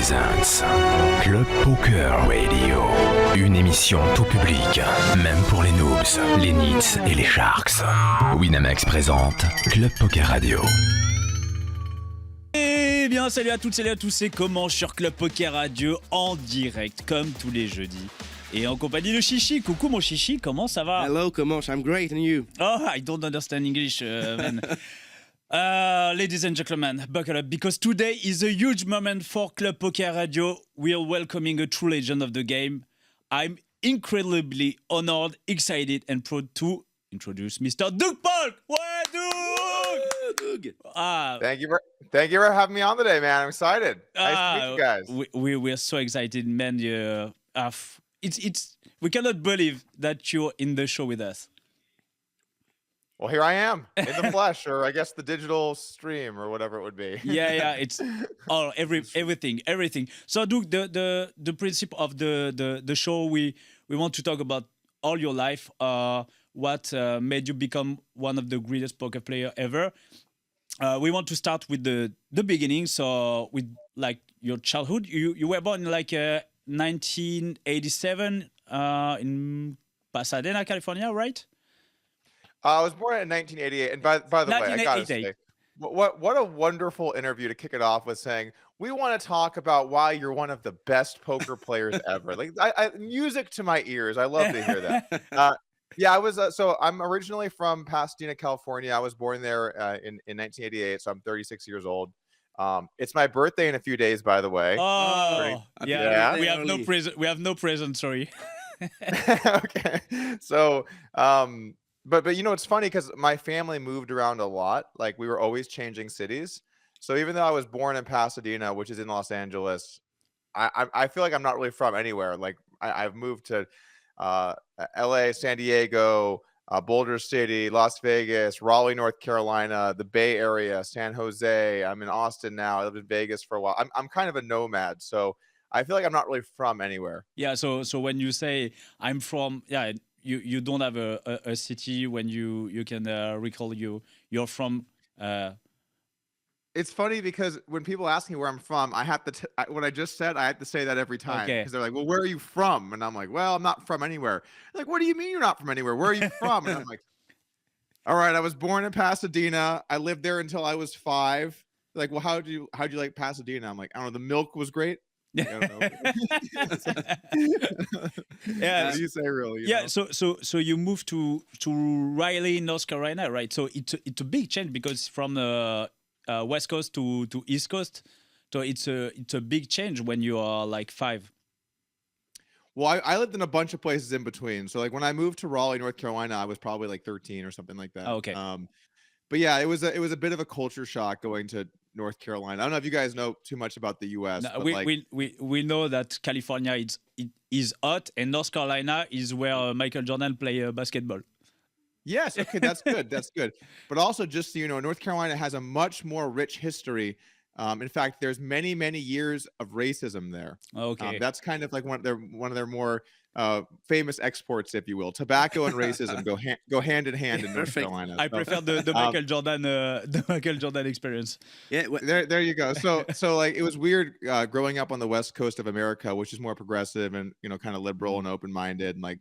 presents Club Poker Radio. Une émission tout public, même pour les noobs, les nits et les sharks. Winamax présente Club Poker Radio. Eh bien, salut à toutes, salut à tous, c'est Comment sur Club Poker Radio en direct, comme tous les jeudis. Et en compagnie de Chichi. Coucou mon Chichi, comment ça va? Hello, Comanche, I'm great, and you? Oh, I don't understand English, man. Ladies and gentlemen, buckle up, because today is a huge moment for Club Poker Radio. We are welcoming a true legend of the game. I'm incredibly honored, excited, and proud to introduce Mr. Doug Polk. What, Doug? Thank you for having me on today, man. I'm excited. Nice to meet you guys. We're so excited, man. We cannot believe that you're in the show with us. Well, here I am in the flesh, or I guess the digital stream, or whatever it would be. Yeah, it's all everything. So, Doug, the principle of the show, we want to talk about all your life, what made you become one of the greatest poker player ever. We want to start with the beginning. So, with like your childhood, you were born in like 1987 in Pasadena, California, right? I was born in 1988, and by the way, I gotta say, what a wonderful interview to kick it off with saying we want to talk about why you're one of the best poker players ever. Like, music to my ears. I love to hear that. Yeah, I was. So I'm originally from Pasadena, California. I was born there in 1988. So I'm 36 years old. It's my birthday in a few days, by the way. Oh, yeah. We have no present. We have no present. Sorry. Okay. So, but you know, it's funny because my family moved around a lot. Like, we were always changing cities. So even though I was born in Pasadena, which is in Los Angeles, I feel like I'm not really from anywhere. Like, I've moved to LA, San Diego, Boulder City, Las Vegas, Raleigh, North Carolina, the Bay Area, San Jose. I'm in Austin now. I lived in Vegas for a while. I'm kind of a nomad, so I feel like I'm not really from anywhere. Yeah. So when you say I'm from, you don't have a city when you can recall you're from. It's funny because when people ask me where I'm from, I have to what I just said. I have to say that every time because they're like, "Well, where are you from?" And I'm like, "Well, I'm not from anywhere." They're like, what do you mean you're not from anywhere? Where are you from? And I'm like, "All right, I was born in Pasadena. I lived there until I was 5." They're like, "Well, how'd you like Pasadena?" I'm like, "I don't know. The milk was great." I don't know. Yeah. What do you say, really? Yeah. So you moved to Raleigh, North Carolina, right? So it's a big change because from the West Coast to East Coast, so it's a big change when you are like 5. Well, I lived in a bunch of places in between. So like when I moved to Raleigh, North Carolina, I was probably like 13 or something like that. Oh, okay. But yeah, it was a bit of a culture shock going to North Carolina. I don't know if you guys know too much about the U.S. No, but we know that California it is hot, and North Carolina is where Michael Jordan play basketball. Yes, okay, that's good. That's good. But also, just so you know, North Carolina has a much more rich history. In fact, there's many, many years of racism there. Okay, that's kind of like one of their more famous exports, if you will. Tobacco and racism go hand in hand in North Carolina. I prefer the Michael Jordan experience. Yeah, there you go. So like it was weird growing up on the West Coast of America, which is more progressive and kind of liberal and open minded, and like.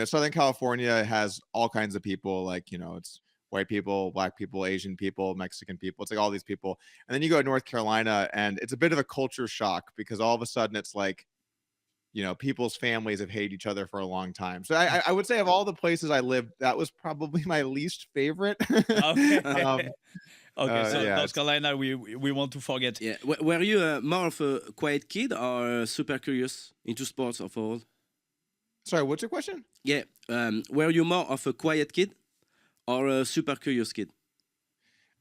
Southern California has all kinds of people, like, it's white people, black people, Asian people, Mexican people. It's like all these people. And then you go to North Carolina and it's a bit of a culture shock because all of a sudden it's like, people's families have hated each other for a long time. So I would say of all the places I lived, that was probably my least favorite. Okay. So yeah, North Carolina, we want to forget. Yeah. Were you more of a quiet kid or super curious into sports of all? Sorry, what's your question? Yeah. Were you more of a quiet kid or a super curious kid?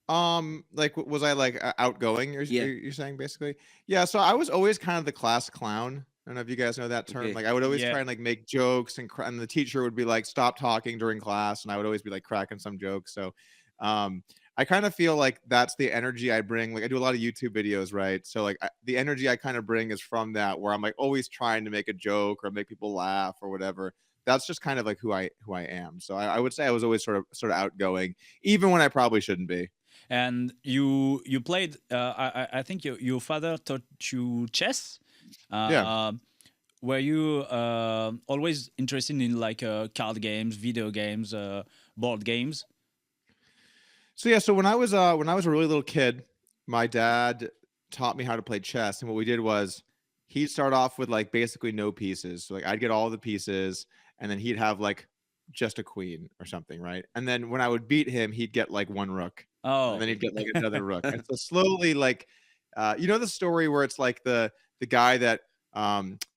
Like, was I like outgoing? You're saying basically? Yeah. So I was always kind of the class clown. I don't know if you guys know that term. Okay. Like, I would always try and like make jokes and the teacher would be like, "Stop talking during class," and I would always be like cracking some jokes. So, I kind of feel like that's the energy I bring. Like, I do a lot of YouTube videos, right? So like the energy I kind of bring is from that, where I'm like always trying to make a joke or make people laugh or whatever. That's just kind of like who I am. So I would say I was always sort of outgoing, even when I probably shouldn't be. and you played. I think your father taught you chess. Yeah. Were you always interested in like card games, video games, board games? So yeah, so when I was a really little kid, my dad taught me how to play chess, and what we did was he'd start off with like basically no pieces. So like I'd get all the pieces, and then he'd have like just a queen or something, right? And then when I would beat him, he'd get like one rook, and Oh, then he'd get like another rook. And so slowly, like, you know the story where it's like the guy that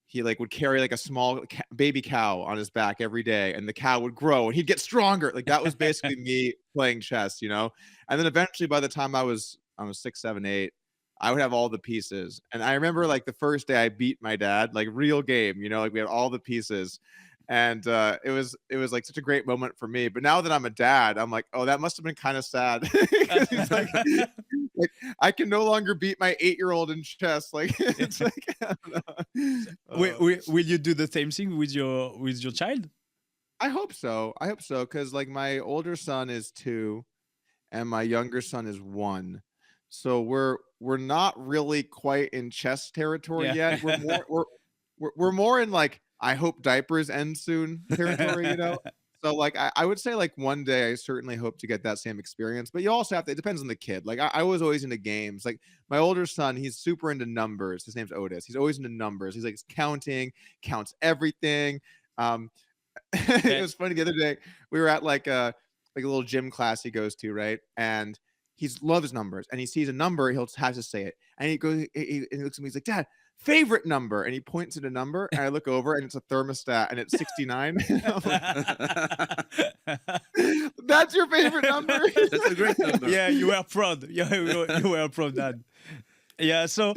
he like would carry like a small baby cow on his back every day, and the cow would grow and he'd get stronger. Like that was basically me playing chess, you know. And then eventually, by the time I was 6, 7, 8, I would have all the pieces. And I remember like the first day I beat my dad, like real game, you know, like we had all the pieces. And it was like such a great moment for me. But now that I'm a dad, I'm like, oh, that must have been kind of sad. It's like I can no longer beat my 8-year-old in chess. Like it's like I don't know. will you do the same thing with your child? I hope so. I hope so, because like my older son is 2 and my younger son is 1. So we're not really quite in chess territory yet. We're more in like I hope diapers end soon territory, you know. So like I would say like one day I certainly hope to get that same experience. But you also have to, it depends on the kid. Like I was always into games. Like my older son, he's super into numbers. His name's Otis. He's always into numbers. He's like counting, counts everything. It was funny the other day. We were at like a little gym class he goes to, right? And he loves numbers, and he sees a number, he'll have to say it. And he goes, he looks at me, he's like, Dad, favorite number. And he points at a number, and I look over, and it's a thermostat, and it's 69. That's your favorite number? That's a great number. Yeah, you were proud. Yeah, you were proud, Dad. Yeah, so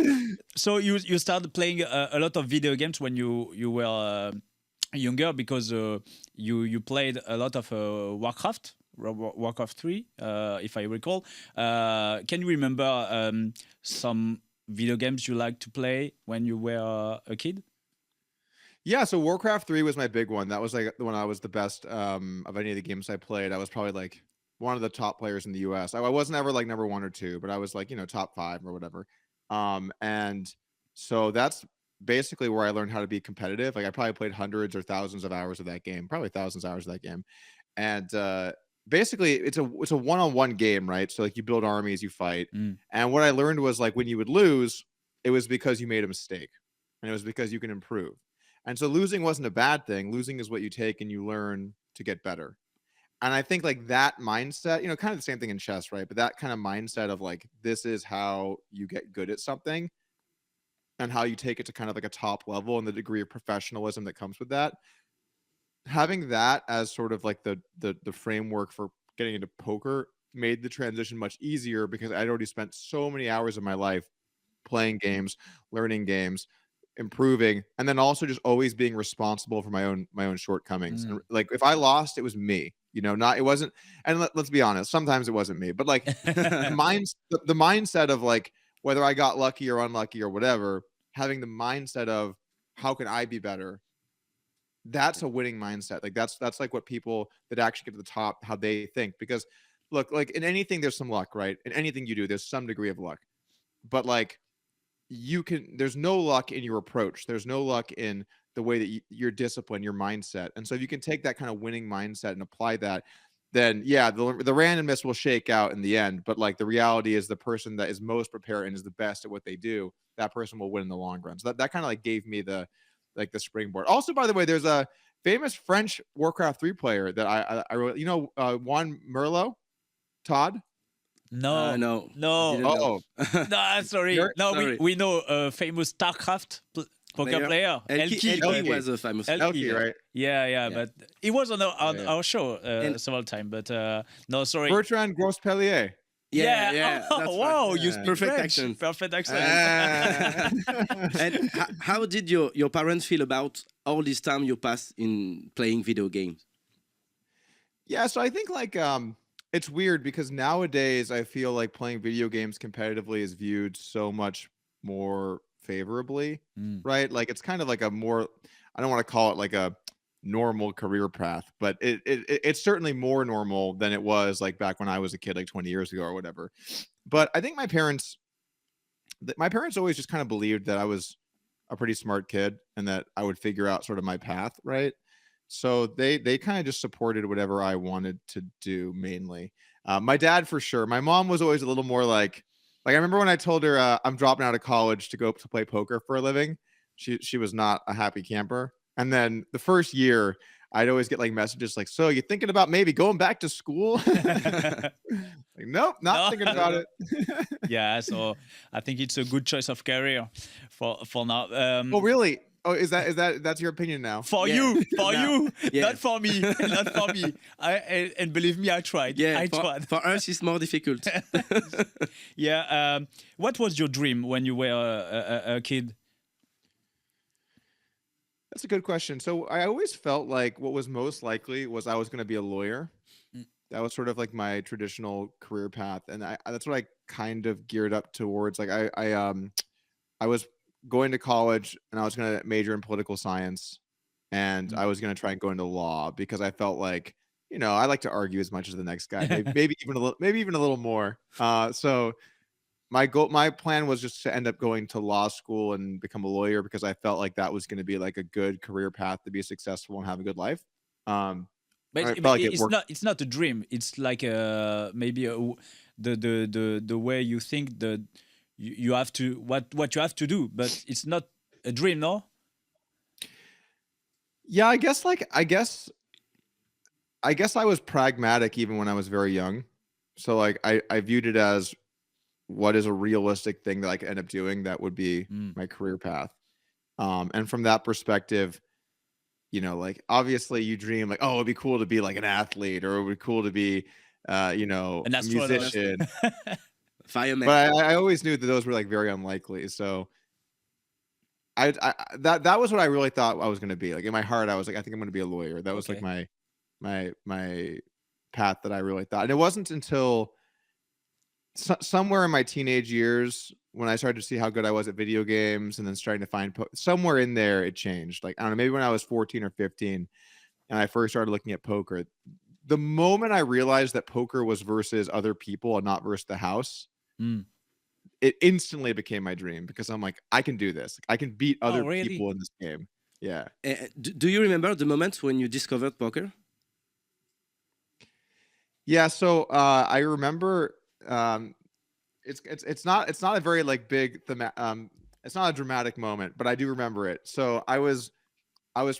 you started playing a lot of video games when you were younger, because you played a lot of Warcraft 3, if I recall. Can you remember some video games you liked to play when you were a kid? Yeah, so Warcraft 3 was my big one. That was like when I was the best of any of the games I played. I was probably like one of the top players in the US. I wasn't ever like number 1 or 2, but I was like, you know, top 5 or whatever. And so that's basically where I learned how to be competitive. Like I probably played hundreds or thousands of hours of that game, probably thousands of hours of that game. And basically it's a one-on-one game, right? So like you build armies, you fight. And what I learned was like when you would lose, it was because you made a mistake, and it was because you can improve. And so losing wasn't a bad thing. Losing is what you take and you learn to get better. And I think like that mindset, you know, kind of the same thing in chess, right? But that kind of mindset of like, this is how you get good at something and how you take it to kind of like a top level and the degree of professionalism that comes with that. Having that as sort of like the framework for getting into poker made the transition much easier, because I'd already spent so many hours of my life playing games, learning games, improving, and then also just always being responsible for my own shortcomings. And like if I lost, it was me, you know, it wasn't. And let's be honest, sometimes it wasn't me, but like the mindset of like whether I got lucky or unlucky or whatever, having the mindset of how can I be better, that's a winning mindset. Like that's like what people that actually get to the top, how they think. Because look, like in anything there's some luck, right? In anything you do there's some degree of luck, but like there's no luck in your approach, there's no luck in the way that your discipline, your mindset. And so if you can take that kind of winning mindset and apply that, then yeah, the randomness will shake out in the end, but like the reality is the person that is most prepared and is the best at what they do, that person will win in the long run. So that kind of like gave me the springboard. Also, by the way, there's a famous French Warcraft 3 player that I you know, Juan Merlot, Todd. No. No, Sorry. Sorry. We know a famous StarCraft poker player. Elke was a famous Elke, right? Yeah, but he was on our show several times. But no, sorry. Bertrand Grospellier. Yeah. that's Wow, right. you speak Perfect French. accent. Perfect accent. And how did your parents feel about all this time you passed in playing video games? Yeah, so I think like it's weird because nowadays I feel like playing video games competitively is viewed so much more favorably, right? Like it's kind of like a more, I don't want to call it like a normal career path, but it's certainly more normal than it was like back when I was a kid, like 20 years ago or whatever. But I think my parents always just kind of believed that I was a pretty smart kid and that I would figure out sort of my path, right? So they kind of just supported whatever I wanted to do mainly. My dad for sure. My mom was always a little more like I remember when I told her I'm dropping out of college to go to play poker for a living. She was not a happy camper. And then the first year, I'd always get like messages like, "So you thinking about maybe going back to school?" Like, nope, not thinking about it. Yeah, so I think it's a good choice of career for now. Oh, really? Oh, that's your opinion now? For you, not for me, not for me. And believe me, I tried. Yeah, I tried. For us, it's more difficult. Yeah. What was your dream when you were a kid? That's a good question. So I always felt like what was most likely was I was going to be a lawyer. That was sort of like my traditional career path, and that's what I kind of geared up towards. Like I was going to college and I was going to major in political science, and I was going to try and go into law because I felt like, I like to argue as much as the next guy, maybe even a little more. So my plan was just to end up going to law school and become a lawyer because I felt like that was going to be like a good career path to be successful and have a good life. But like it's not a dream. It's like maybe the way you think that you have to what you have to do, but it's not a dream, no? Yeah, I guess I was pragmatic even when I was very young. So like I viewed it as what is a realistic thing that I could end up doing that would be my career path. And from that perspective, like obviously you dream like, oh, it'd be cool to be like an athlete, or it would be cool to be, a musician. Fireman. But I always knew that those were like very unlikely. So that was what I really thought I was going to be. Like in my heart, I was like, I think I'm going to be a lawyer. That was like my path that I really thought. And it wasn't until somewhere in my teenage years when I started to see how good I was at video games, and then starting to find somewhere in there, it changed. Like, I don't know, maybe when I was 14 or 15 and I first started looking at poker, the moment I realized that poker was versus other people and not versus the house, it instantly became my dream, because I'm like, I can do this. I can beat other people in this game. Yeah. Do you remember the moment when you discovered poker? Yeah. So I remember it's not a very like big it's not a dramatic moment, but I do remember it. So I was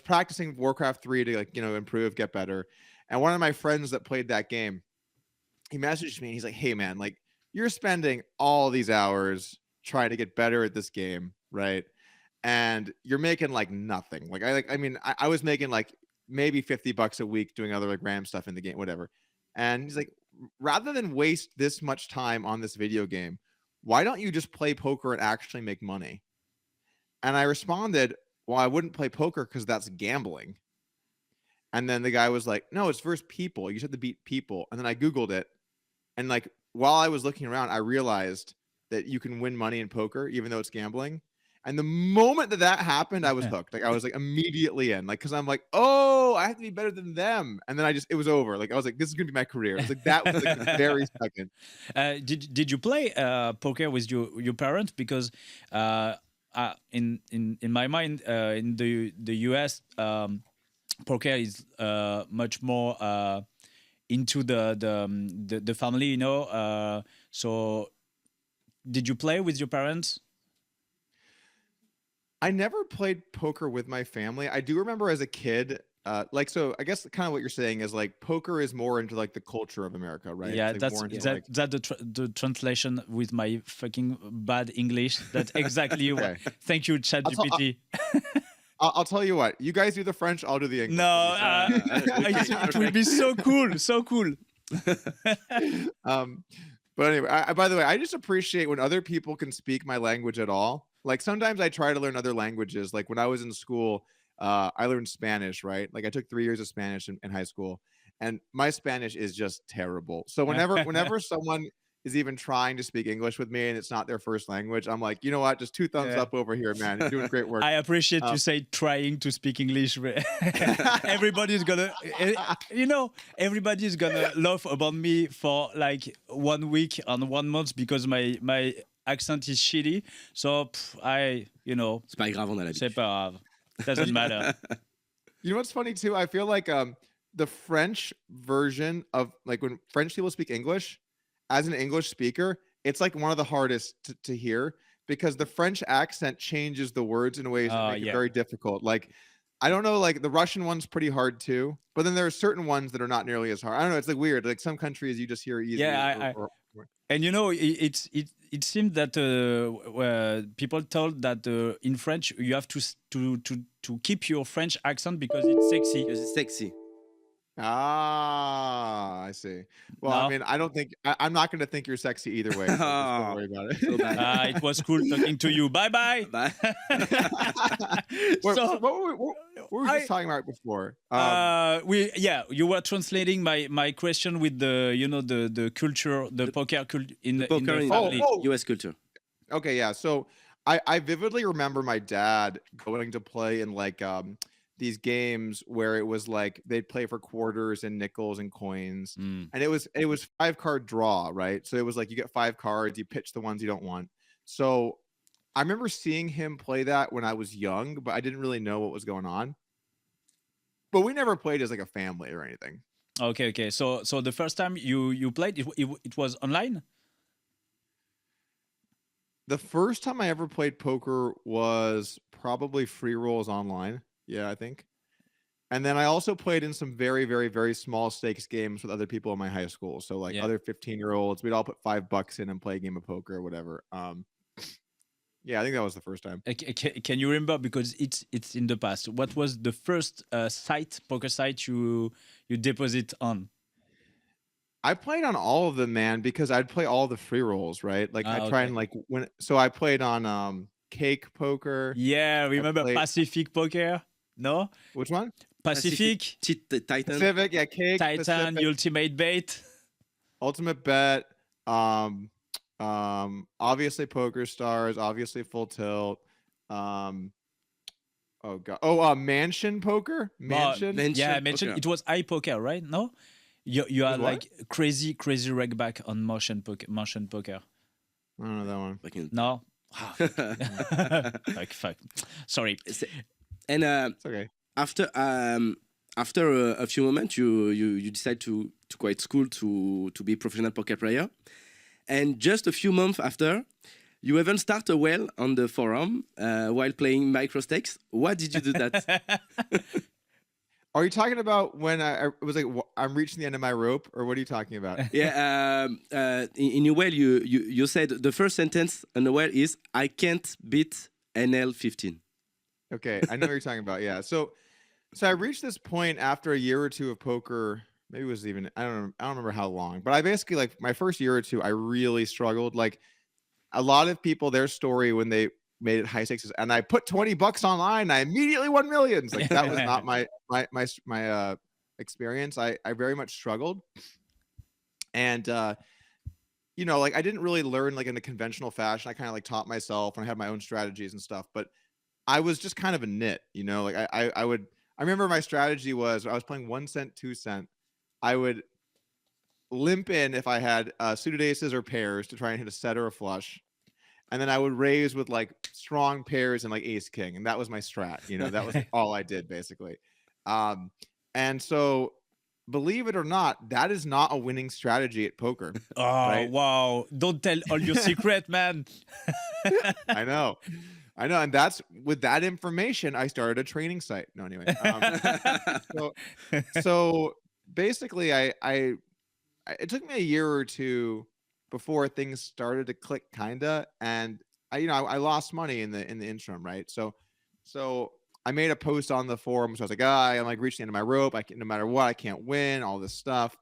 practicing Warcraft 3 to like, improve, get better. And one of my friends that played that game, he messaged me and he's like, "Hey man, like you're spending all these hours trying to get better at this game, right? And you're making like nothing." Like I was making like maybe $50 a week doing other like random stuff in the game, whatever. And he's like, "Rather than waste this much time on this video game, why don't you just play poker and actually make money?" And I responded, "Well, I wouldn't play poker because that's gambling." And then the guy was like, "No, it's versus people. You just have to beat people." And then I Googled it. And like, while I was looking around, I realized that you can win money in poker, even though it's gambling. And the moment that happened, I was hooked. Like I was like immediately in, like, cause I'm like, oh, I have to be better than them. And then it was over. Like I was like, this is gonna be my career. I was like, that was like the very second. Did you play poker with your parents? Because in my mind, in the US, poker is much more into the family, so did you play with your parents? I never played poker with my family. I do remember as a kid, so I guess kind of what you're saying is like poker is more into like the culture of America, right? Yeah, like that's the translation with my fucking bad English. That's exactly what. Thank you, ChatGPT. I'll tell you what. You guys do the French, I'll do the English. No, it will be so cool, so cool. But anyway, by the way, I just appreciate when other people can speak my language at all. Like sometimes I try to learn other languages. Like when I was in school, I learned Spanish, right? Like I took 3 years of Spanish in high school, and my Spanish is just terrible. So whenever someone is even trying to speak English with me and it's not their first language, I'm like, you know what? Just 2 thumbs up over here, man. You're doing great work. I appreciate you say trying to speak English. Everybody's gonna, everybody's gonna laugh about me for like 1 week and 1 month because my accent is shitty. So C'est pas grave, on a c'est l'habitude. pas grave. Doesn't matter. You know what's funny too? I feel like the French version of like when French people speak English, as an English speaker, it's like one of the hardest to hear because the French accent changes the words in ways that make it very difficult. Like, I don't know, like the Russian one's pretty hard too, but then there are certain ones that are not nearly as hard. I don't know. It's like weird. Like some countries you just hear easier. Yeah, and it seems that people told that in French you have to keep your French accent because it's sexy. Because it's sexy. Ah, I see. Well, No. I mean, I don't think I'm not going to think you're sexy either way. So just don't worry about it. So bad. It was cool talking to you. Bye bye. Bye. What were we just talking about before? You were translating my question with the culture, the poker culture in the family. US culture. Okay, yeah. So I vividly remember my dad going to play in like these games where it was like they'd play for quarters and nickels and coins, and it was 5-card draw, right? So it was like you get 5 cards, you pitch the ones you don't want. So I remember seeing him play that when I was young, but I didn't really know what was going on. But we never played as like a family or anything. Okay. So the first time you played, it was online. The first time I ever played poker was probably free rolls online. Yeah, I think. And then I also played in some very, very, very small stakes games with other people in my high school. So like other 15-year-olds, we'd all put $5 in and play a game of poker or whatever. Yeah, I think that was the first time. Can you remember, because it's in the past, what was the first poker site you deposit on? I played on all of them, man, because I'd play all the free rolls, right? Like I try and like so I played on Cake Poker. Yeah, remember Pacific Poker? No? Which one? Pacific. Titan. Pacific, yeah, Cake. Titan, Pacific. Ultimate Bet. Ultimate Bet. Obviously Poker Stars, obviously Full Tilt. Oh god. Oh, Mansion Poker? Mansion? Yeah, Mansion. It was iPoker, right? No? You are like crazy reg back on Mansion Poker. I don't know that one. No? Like fuck. Sorry. And it's okay. After a few moments, you decide to quit school to be a professional poker player, and just a few months after, you even start a well on the forum while playing micro stakes. Why did you do that? Are you talking about when I was like, I'm reaching the end of my rope, or what are you talking about? Yeah, in your well, you said the first sentence in the well is, "I can't beat NL15." Okay, I know what you're talking about. Yeah, so I reached this point after a year or two of poker. Maybe it was even I don't remember how long, but I basically like my first year or two, I really struggled. Like a lot of people, their story when they made it high stakes, and I put $20 online, I immediately won millions. Like that was not my experience. I very much struggled, and like I didn't really learn like in a conventional fashion. I kind of like taught myself, and I had my own strategies and stuff. But I was just kind of a nit, like I remember my strategy was I was playing 1 cent, 2 cent. I would limp in if I had suited aces or pairs to try and hit a set or a flush. And then I would raise with like strong pairs and like ace king. And that was my strat. That was all I did basically. And so believe it or not, that is not a winning strategy at poker. Oh, right? Wow. Don't tell all your secret, man. I know. And that's with that information, I started a training site. No, anyway. So basically it took me a year or two before things started to click kinda. And I lost money in the interim, right? So I made a post on the forum. So I was like, I'm like reaching the end of my rope. No matter what, I can't win, all this stuff.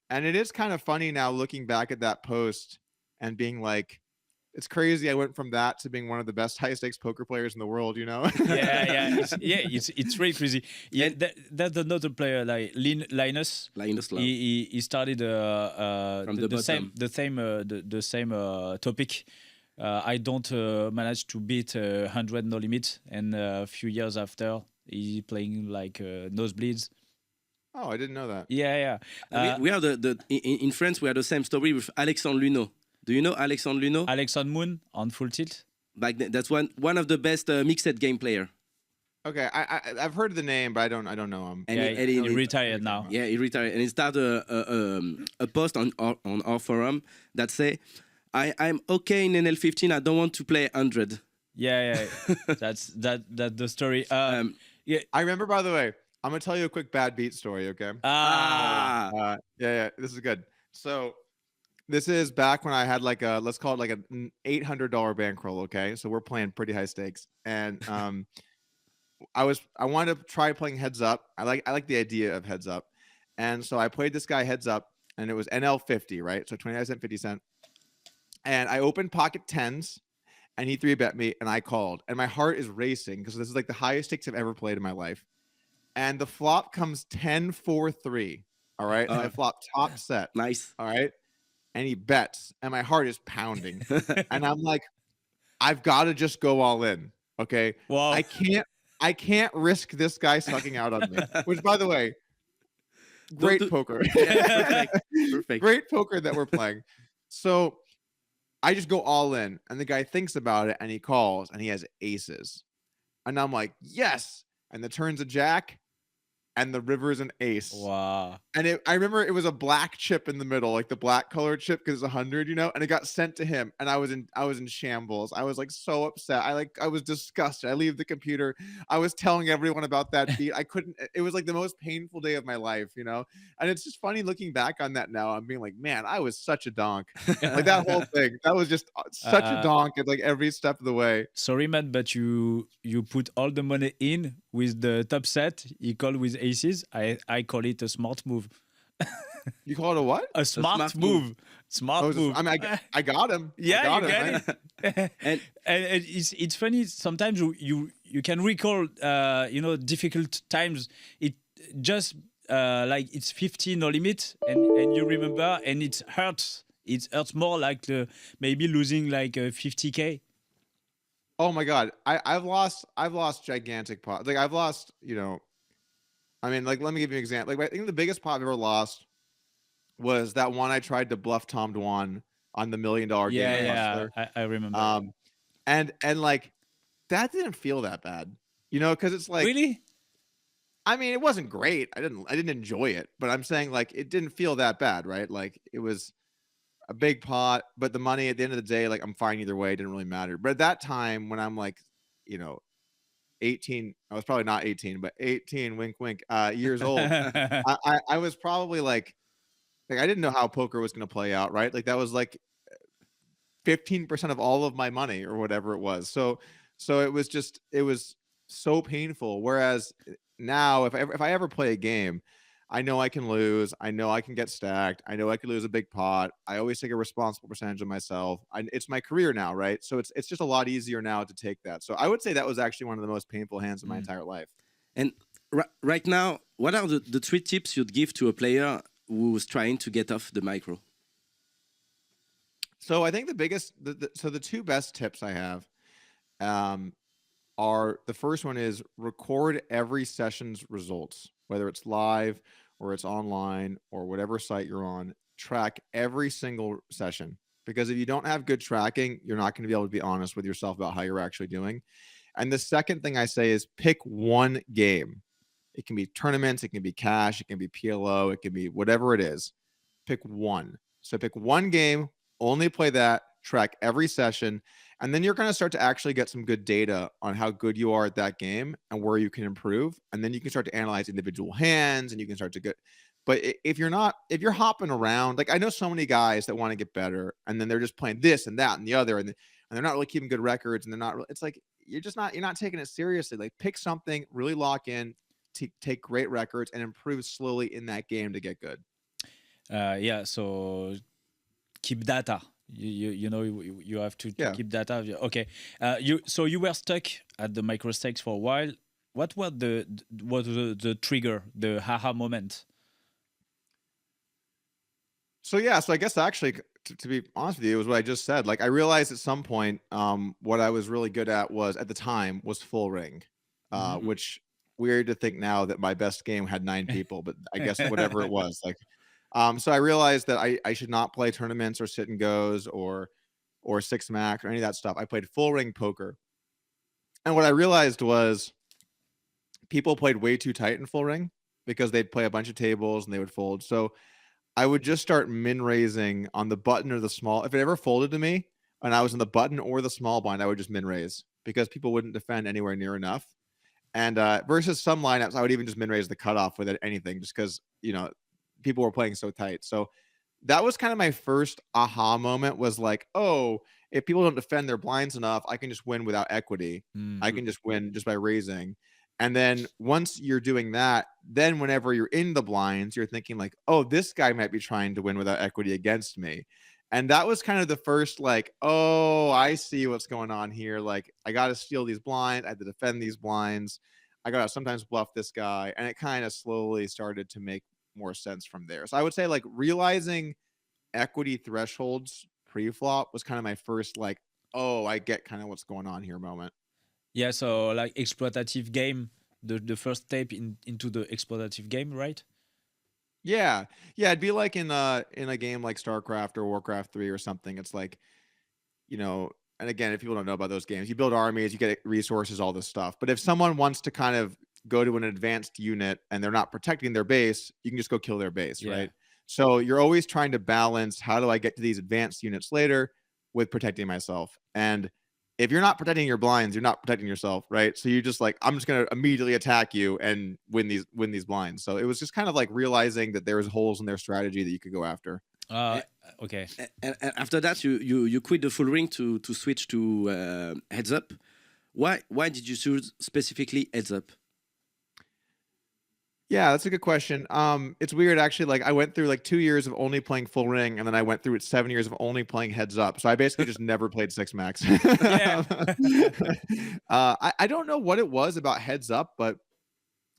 And it is kind of funny now looking back at that post and being like, it's crazy. I went from that to being one of the best high stakes poker players in the world. You know? It's really crazy. Yeah, that's another player like Linus. Linus Love. He started From the same topic. I don't manage to beat 100 no limit, and a few years after, he playing like nosebleeds. Oh, I didn't know that. Yeah. We are in France. We have the same story with Alexandre Luneau. Do you know Alexandre Luneau? Alexandre Moon on full tilt. Like that's one of the best mixed game player. Okay, I've heard the name, but I don't know him. And he retired now. Yeah, he retired, and he started a post on our forum that say, I'm okay in NL15. I don't want to play 100. Yeah. That's the story. Yeah. I remember, by the way, I'm gonna tell you a quick bad beat story. Okay. Yeah. This is good. So this is back when I had like let's call it like an $800 bankroll. Okay, so we're playing pretty high stakes, and I wanted to try playing heads up. I like the idea of heads up, and so I played this guy heads up, and it was NL50, right? So 29 cent, 50 cent, and I opened pocket tens, and he 3-bet me, and I called, and my heart is racing because this is like the highest stakes I've ever played in my life, and the flop comes 10-4-3. All right, and I flop top set. Nice. All right, and he bets, and my heart is pounding, and I'm like, I've got to just go all in. Okay, wow. I can't risk this guy sucking out on me. Which, by the way, great poker. Perfect. Great poker that we're playing. So I just go all in, and the guy thinks about it, and he calls, and he has aces, and I'm like, yes. And the turn's a jack, and the river's an ace. Wow. And I remember it was a black chip in the middle, like the black colored chip, because it's 100, you know, and it got sent to him, and I was in shambles. I was like so upset. I was disgusted. I leave the computer. I was telling everyone about that beat. I couldn't. It was like the most painful day of my life, you know. And it's just funny looking back on that now. I'm being like, man, I was such a donk. Like that whole thing. That was just such a donk at like every step of the way. Sorry, man, but you put all the money in with the top set. He called with aces. I call it a smart move. You call it a what? A smart move. Smart move. I mean, I got him. Yeah, I you got it. and it's funny. Sometimes you can recall difficult times. It just like it's 50 no limit, and you remember, and it hurts. It hurts more like maybe losing like 50K. Oh my God, I've lost gigantic pots. Like I've lost, I mean, like let me give you an example. Like I think the biggest pot I've ever lost was that one I tried to bluff Tom Dwan on the $1 million game. Yeah, I remember. And like that didn't feel that bad, because it's like really. I mean, it wasn't great. I didn't enjoy it, but I'm saying like it didn't feel that bad, right? Like it was a big pot, but the money at the end of the day, like I'm fine either way. It didn't really matter. But at that time, when I'm like, 18, I was probably not 18, but 18, wink, wink, years old. I was probably like I didn't know how poker was going to play out, right? Like that was like 15% of all of my money or whatever it was. So it was so painful. Whereas now, if I ever play a game, I know I can lose. I know I can get stacked. I know I could lose a big pot. I always take a responsible percentage of myself. It's my career now, right? So it's just a lot easier now to take that. So I would say that was actually one of the most painful hands of my entire life. And right now, what are the 3 tips you'd give to a player who's trying to get off the micro? So I think the 2 best tips I have are, the first one is record every session's results, whether it's live or it's online or whatever site you're on. Track every single session, because if you don't have good tracking, you're not going to be able to be honest with yourself about how you're actually doing. And the second thing I say is pick one game. It can be tournaments, it can be cash, it can be PLO, it can be whatever it is. Pick one. So pick one game, only play that, track every session, and then you're going to start to actually get some good data on how good you are at that game and where you can improve. And then you can start to analyze individual hands, and you can start to get, but if you're hopping around, like I know so many guys that want to get better, and then they're just playing this and that and the other, and they're not really keeping good records, and they're not, it's like, you're not taking it seriously. Like pick something, really lock in, take great records, and improve slowly in that game to get good. So keep data. You know you have to Yeah. keep that up. Okay. You were stuck at the micro stakes for a while. What was the trigger, the haha moment? So yeah, so I guess actually, to be honest with you, it was what I just said. Like I realized at some point, what I was really good at was at the time was full ring, which weird to think now that my best game had 9 people, but I guess whatever it was, like, so I realized that I should not play tournaments or sit and goes or six max or any of that stuff. I played full ring poker, and what I realized was people played way too tight in full ring because they'd play a bunch of tables and they would fold. So I would just start min raising on the button or the small. If it ever folded to me and I was in the button or the small blind, I would just min raise because people wouldn't defend anywhere near enough. And versus some lineups, I would even just min raise the cutoff with anything just because, you know, people were playing so tight. So that was kind of my first aha moment, was like, oh, if people don't defend their blinds enough, I can just win without equity. I can just win just by raising. And then once you're doing that, then whenever you're in the blinds, you're thinking like, oh, this guy might be trying to win without equity against me. And that was kind of the first like, oh, I see what's going on here. Like, I got to steal these blinds. I have to defend these blinds. I got to sometimes bluff this guy. And it kind of slowly started to make more sense from there. So I would say like realizing equity thresholds pre-flop was kind of my first like, oh, I get kind of what's going on here moment. Yeah, so like exploitative game, the first step into the exploitative game, right? Yeah. Yeah, it'd be like in a game like StarCraft or Warcraft 3 or something. It's like, you know, and again, if people don't know about those games, you build armies, you get resources, all this stuff. But if someone wants to kind of go to an advanced unit and they're not protecting their base, you can just go kill their base, right? So you're always trying to balance, how do I get to these advanced units later with protecting myself? And if you're not protecting your blinds, you're not protecting yourself, right? So you're just like, I'm just going to immediately attack you and win these blinds. So it was just kind of like realizing that there was holes in their strategy that you could go after. Okay. And after that, you quit the full ring to switch to heads up. Why did you choose specifically heads up? Yeah, that's a good question. It's weird actually. Like I went through like 2 years of only playing full ring, and then I went through 7 years of only playing heads up. So I basically just never played six max. I don't know what it was about heads up, but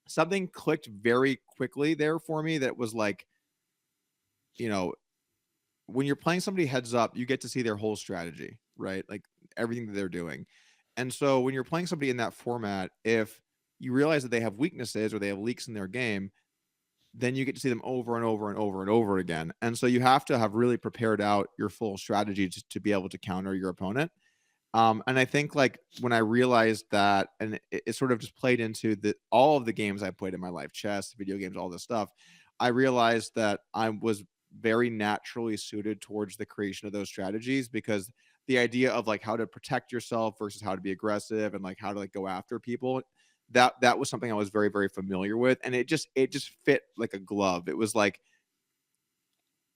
something clicked very quickly there for me. That was like, you know, when you're playing somebody heads up, you get to see their whole strategy, right? Like everything that they're doing. And so when you're playing somebody in that format, if you realize that they have weaknesses or they have leaks in their game, then you get to see them over and over and over and over again. And so you have to have really prepared out your full strategy to be able to counter your opponent. And I think like when I realized that, and it sort of just played into all of the games I played in my life, chess, video games, all this stuff, I realized that I was very naturally suited towards the creation of those strategies, because the idea of like how to protect yourself versus how to be aggressive and like how to like go after people, that was something I was very, very familiar with. And it just fit like a glove. It was like,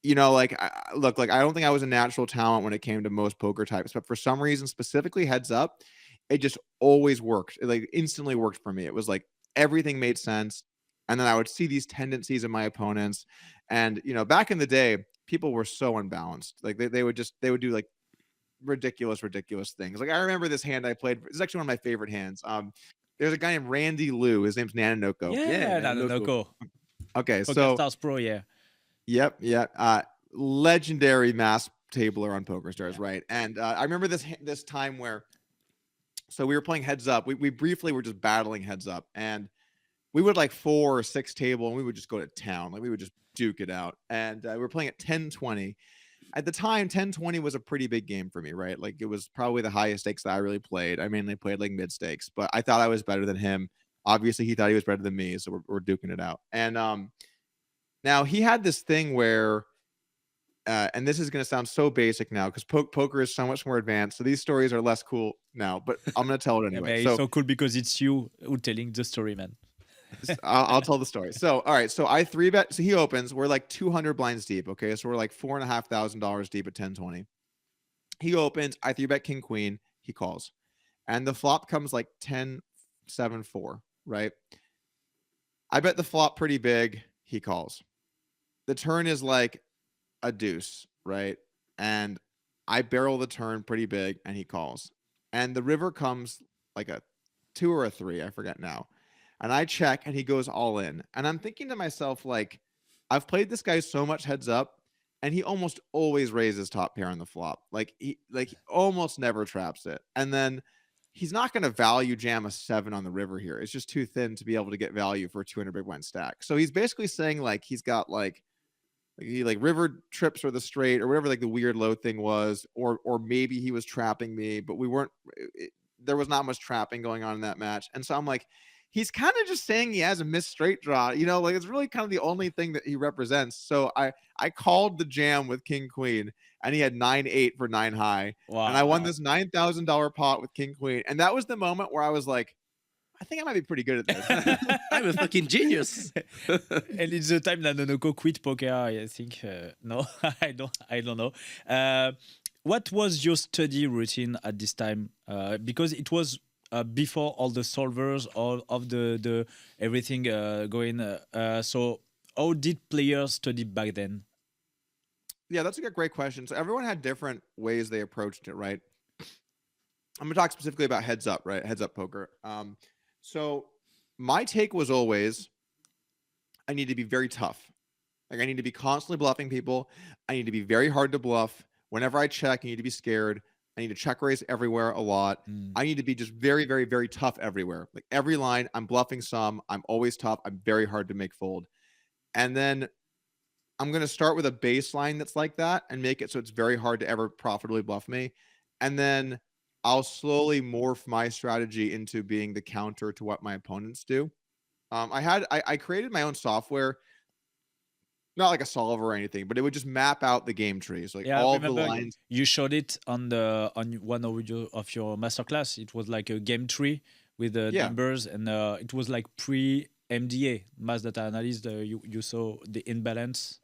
you know, like, look, like, I don't think I was a natural talent when it came to most poker types, but for some reason, specifically heads up, it just always worked. It like instantly worked for me. It was like everything made sense. And then I would see these tendencies in my opponents. And, you know, back in the day, people were so unbalanced. Like they would do like ridiculous things. Like I remember this hand I played. This is actually one of my favorite hands. There's a guy named Robbi Lew. His name's Nanonoko. Yeah, Nanonoko. Okay, Poker so Stars Pro, yeah. Yep. Legendary mass tabler on Poker Stars, right? And I remember this time where, so we were playing heads up. We briefly were just battling heads up, and we would like 4 or 6 table, and we would just go to town. Like we would just duke it out. And we were playing at 10-20. At the time, 10-20 was a pretty big game for me, right? Like it was probably the highest stakes that I really played. I mainly played like mid stakes, but I thought I was better than him. Obviously, he thought he was better than me, so we're duking it out. And now he had this thing where, and this is going to sound so basic now because poker is so much more advanced. So these stories are less cool now, but I'm going to tell it anyway. Yeah, it's so cool because it's you who telling the story, man. I'll tell the story. So, all right. So I 3-bet. So he opens. We're like 200 blinds deep. Okay. So we're like $4,500 deep at 10-20. He opens. I 3-bet king queen. He calls. And the flop comes like 10-7-4. Right. I bet the flop pretty big. He calls. The turn is like a deuce. Right. And I barrel the turn pretty big, and he calls. And the river comes like a 2 or a 3, I forget now. And I check, and he goes all in. And I'm thinking to myself, like, I've played this guy so much heads up, and he almost always raises top pair on the flop. Like he almost never traps it. And then he's not going to value jam a 7 on the river here. It's just too thin to be able to get value for a 200 big blind stack. So he's basically saying like he's got like he like river trips or the straight or whatever like the weird low thing was, or maybe he was trapping me, but we weren't. There was not much trapping going on in that match, and so I'm like, he's kind of just saying he has a missed straight draw, you know, like it's really kind of the only thing that he represents. So I called the jam with king queen, and he had 9-8 for 9 high, Wow. and I won this $9,000 pot with king queen, and that was the moment where I was like, I think I might be pretty good at this. I'm a fucking genius. And it's the time that Nanoko quit poker. I think no, I don't know. What was your study routine at this time? Because it was before all the solvers, all of the everything going. So how did players study back then? Yeah, that's a great question. So everyone had different ways they approached it, right? I'm gonna talk specifically about heads up, right? Heads up poker. So my take was always, I need to be very tough. Like I need to be constantly bluffing people. I need to be very hard to bluff. Whenever I check, I need to be scared. I need to check raise everywhere a lot. I need to be just very, very, very tough everywhere. Like every line, I'm bluffing some. I'm always tough. I'm very hard to make fold. And then I'm going to start with a baseline that's like that and make it so it's very hard to ever profitably bluff me. And then I'll slowly morph my strategy into being the counter to what my opponents do. I created my own software, not like a solver or anything, but it would just map out the game trees, like all the lines. You showed it on one of your masterclass. It was like a game tree with the numbers, and it was like pre-MDA, mass data analysis. You saw the imbalance.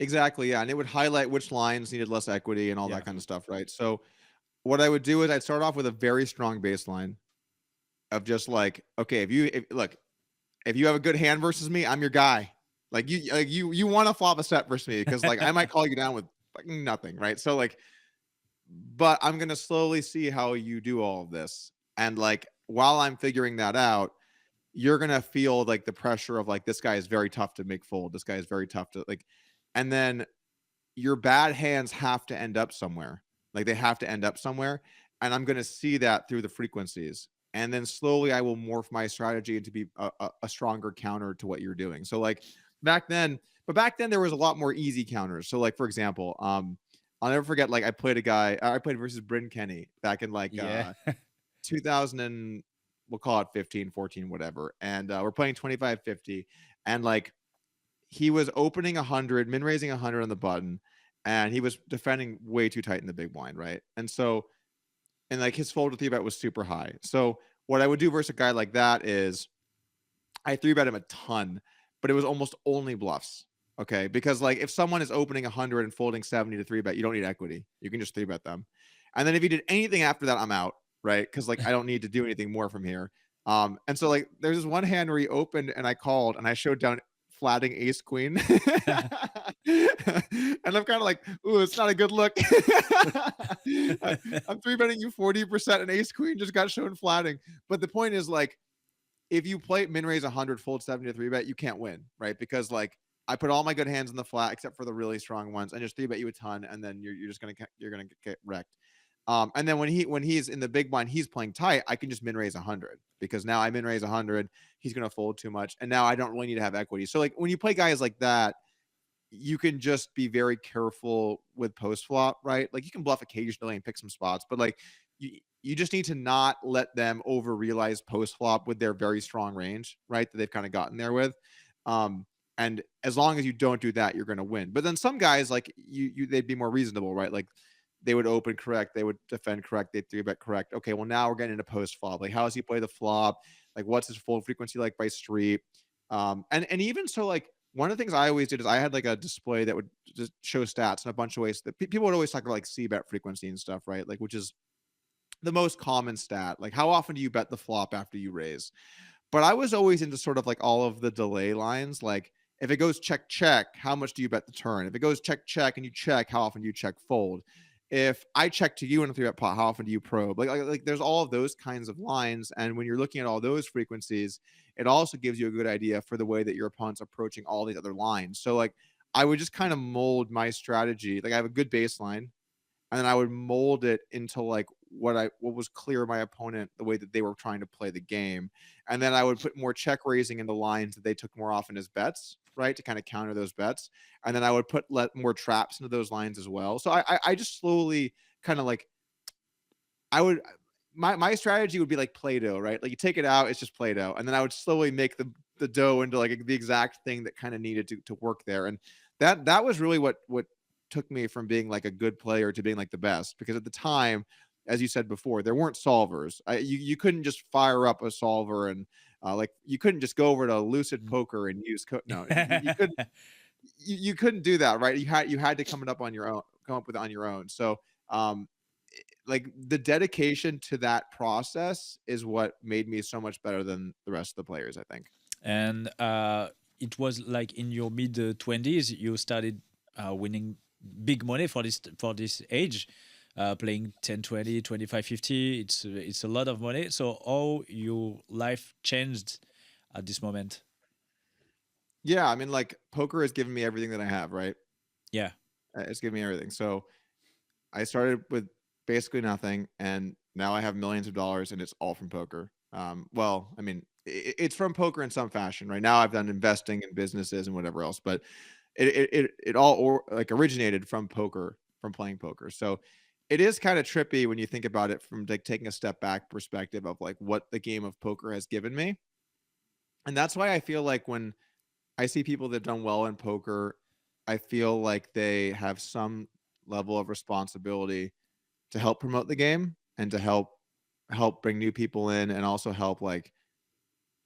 Exactly, yeah, and it would highlight which lines needed less equity and all that kind of stuff, right? So what I would do is I'd start off with a very strong baseline of just like, okay, if you have a good hand versus me, I'm your guy. Like you want to flop a set versus me because like I might call you down with fucking nothing, right? So like, but I'm gonna slowly see how you do all of this, and like while I'm figuring that out, you're gonna feel like the pressure of like this guy is very tough to make fold. This guy is very tough to like, and then your bad hands have to end up somewhere. Like they have to end up somewhere, and I'm gonna see that through the frequencies. And then slowly I will morph my strategy to be a stronger counter to what you're doing. So like back then there was a lot more easy counters. So like, for example, I'll never forget, like I played versus Bryn Kenny back in like 2000 and we'll call it 15, 14, whatever. And we're playing 25-50. And like he was opening 100, min raising 100 on the button. And he was defending way too tight in the big blind, right? And so, and like his fold to 3-bet was super high. So what I would do versus a guy like that is I 3-bet him a ton, but it was almost only bluffs, okay? Because like if someone is opening 100 and folding 70 to 3-bet, you don't need equity. You can just 3-bet them. And then if he did anything after that, I'm out, right? Because like I don't need to do anything more from here. And so like there's this one hand where he opened and I called and I showed down flatting ace queen. And I'm kind of like, ooh, it's not a good look. I'm 3-betting you 40% and ace queen just got shown flatting. But the point is like, if you play min raise 100, fold 70 to 3-bet, you can't win, right? Because like I put all my good hands in the flat except for the really strong ones and just 3-bet you a ton, and then you're just gonna get wrecked. And then when he's in the big blind, he's playing tight, I can just min raise 100 because now I min raise 100, he's going to fold too much. And now I don't really need to have equity. So like when you play guys like that, you can just be very careful with post flop, right? Like you can bluff occasionally and pick some spots, but like you just need to not let them over realize post flop with their very strong range, right? That they've kind of gotten there with. And as long as you don't do that, you're going to win. But then some guys like they'd be more reasonable, right? Like they would open correct, they would defend correct, they'd 3-bet correct. Okay, well now we're getting into post flop. Like how does he play the flop? Like what's his fold frequency like by street? And even so, like one of the things I always did is I had like a display that would just show stats in a bunch of ways that people would always talk about like c-bet frequency and stuff, right? Like which is the most common stat. Like how often do you bet the flop after you raise? But I was always into sort of like all of the delay lines. Like If it goes check, check, how much do you bet the turn? If it goes check, check, and you check, how often do you check fold? If I check to you in a 3-bet pot, how often do you probe? Like there's all of those kinds of lines. And when you're looking at all those frequencies, it also gives you a good idea for the way that your opponent's approaching all these other lines. So like I would just kind of mold my strategy. Like I have a good baseline, and then I would mold it into like what was clear my opponent, the way that they were trying to play the game. And then I would put more check raising in the lines that they took more often as bets, right, to kind of counter those bets. And then I would let more traps into those lines as well. So I just slowly kind of like, my strategy would be like Play-Doh, right? Like you take it out, it's just Play-Doh. And then I would slowly make the dough into like the exact thing that kind of needed to work there. And that was really what took me from being like a good player to being like the best. Because at the time, as you said before, there weren't solvers. You couldn't just fire up a solver and like you couldn't just go over to Lucid Poker and use you couldn't do that, right? You had to come up with it on your own. So like the dedication to that process is what made me so much better than the rest of the players, I think. And it was like in your mid 20s, you started winning big money for this age, playing 10, 20, 25, 50. It's a lot of money. So how your life changed at this moment? Yeah, I mean, like poker has given me everything that I have, right? Yeah. It's given me everything. So I started with basically nothing, and now I have millions of dollars, and it's all from poker. Well, I mean, it's from poker in some fashion. Right now, I've done investing in businesses and whatever else, but it all originated from poker, from playing poker. So it is kind of trippy when you think about it from like taking a step back perspective of like what the game of poker has given me. And that's why I feel like when I see people that have done well in poker, I feel like they have some level of responsibility to help promote the game and to help bring new people in, and also help like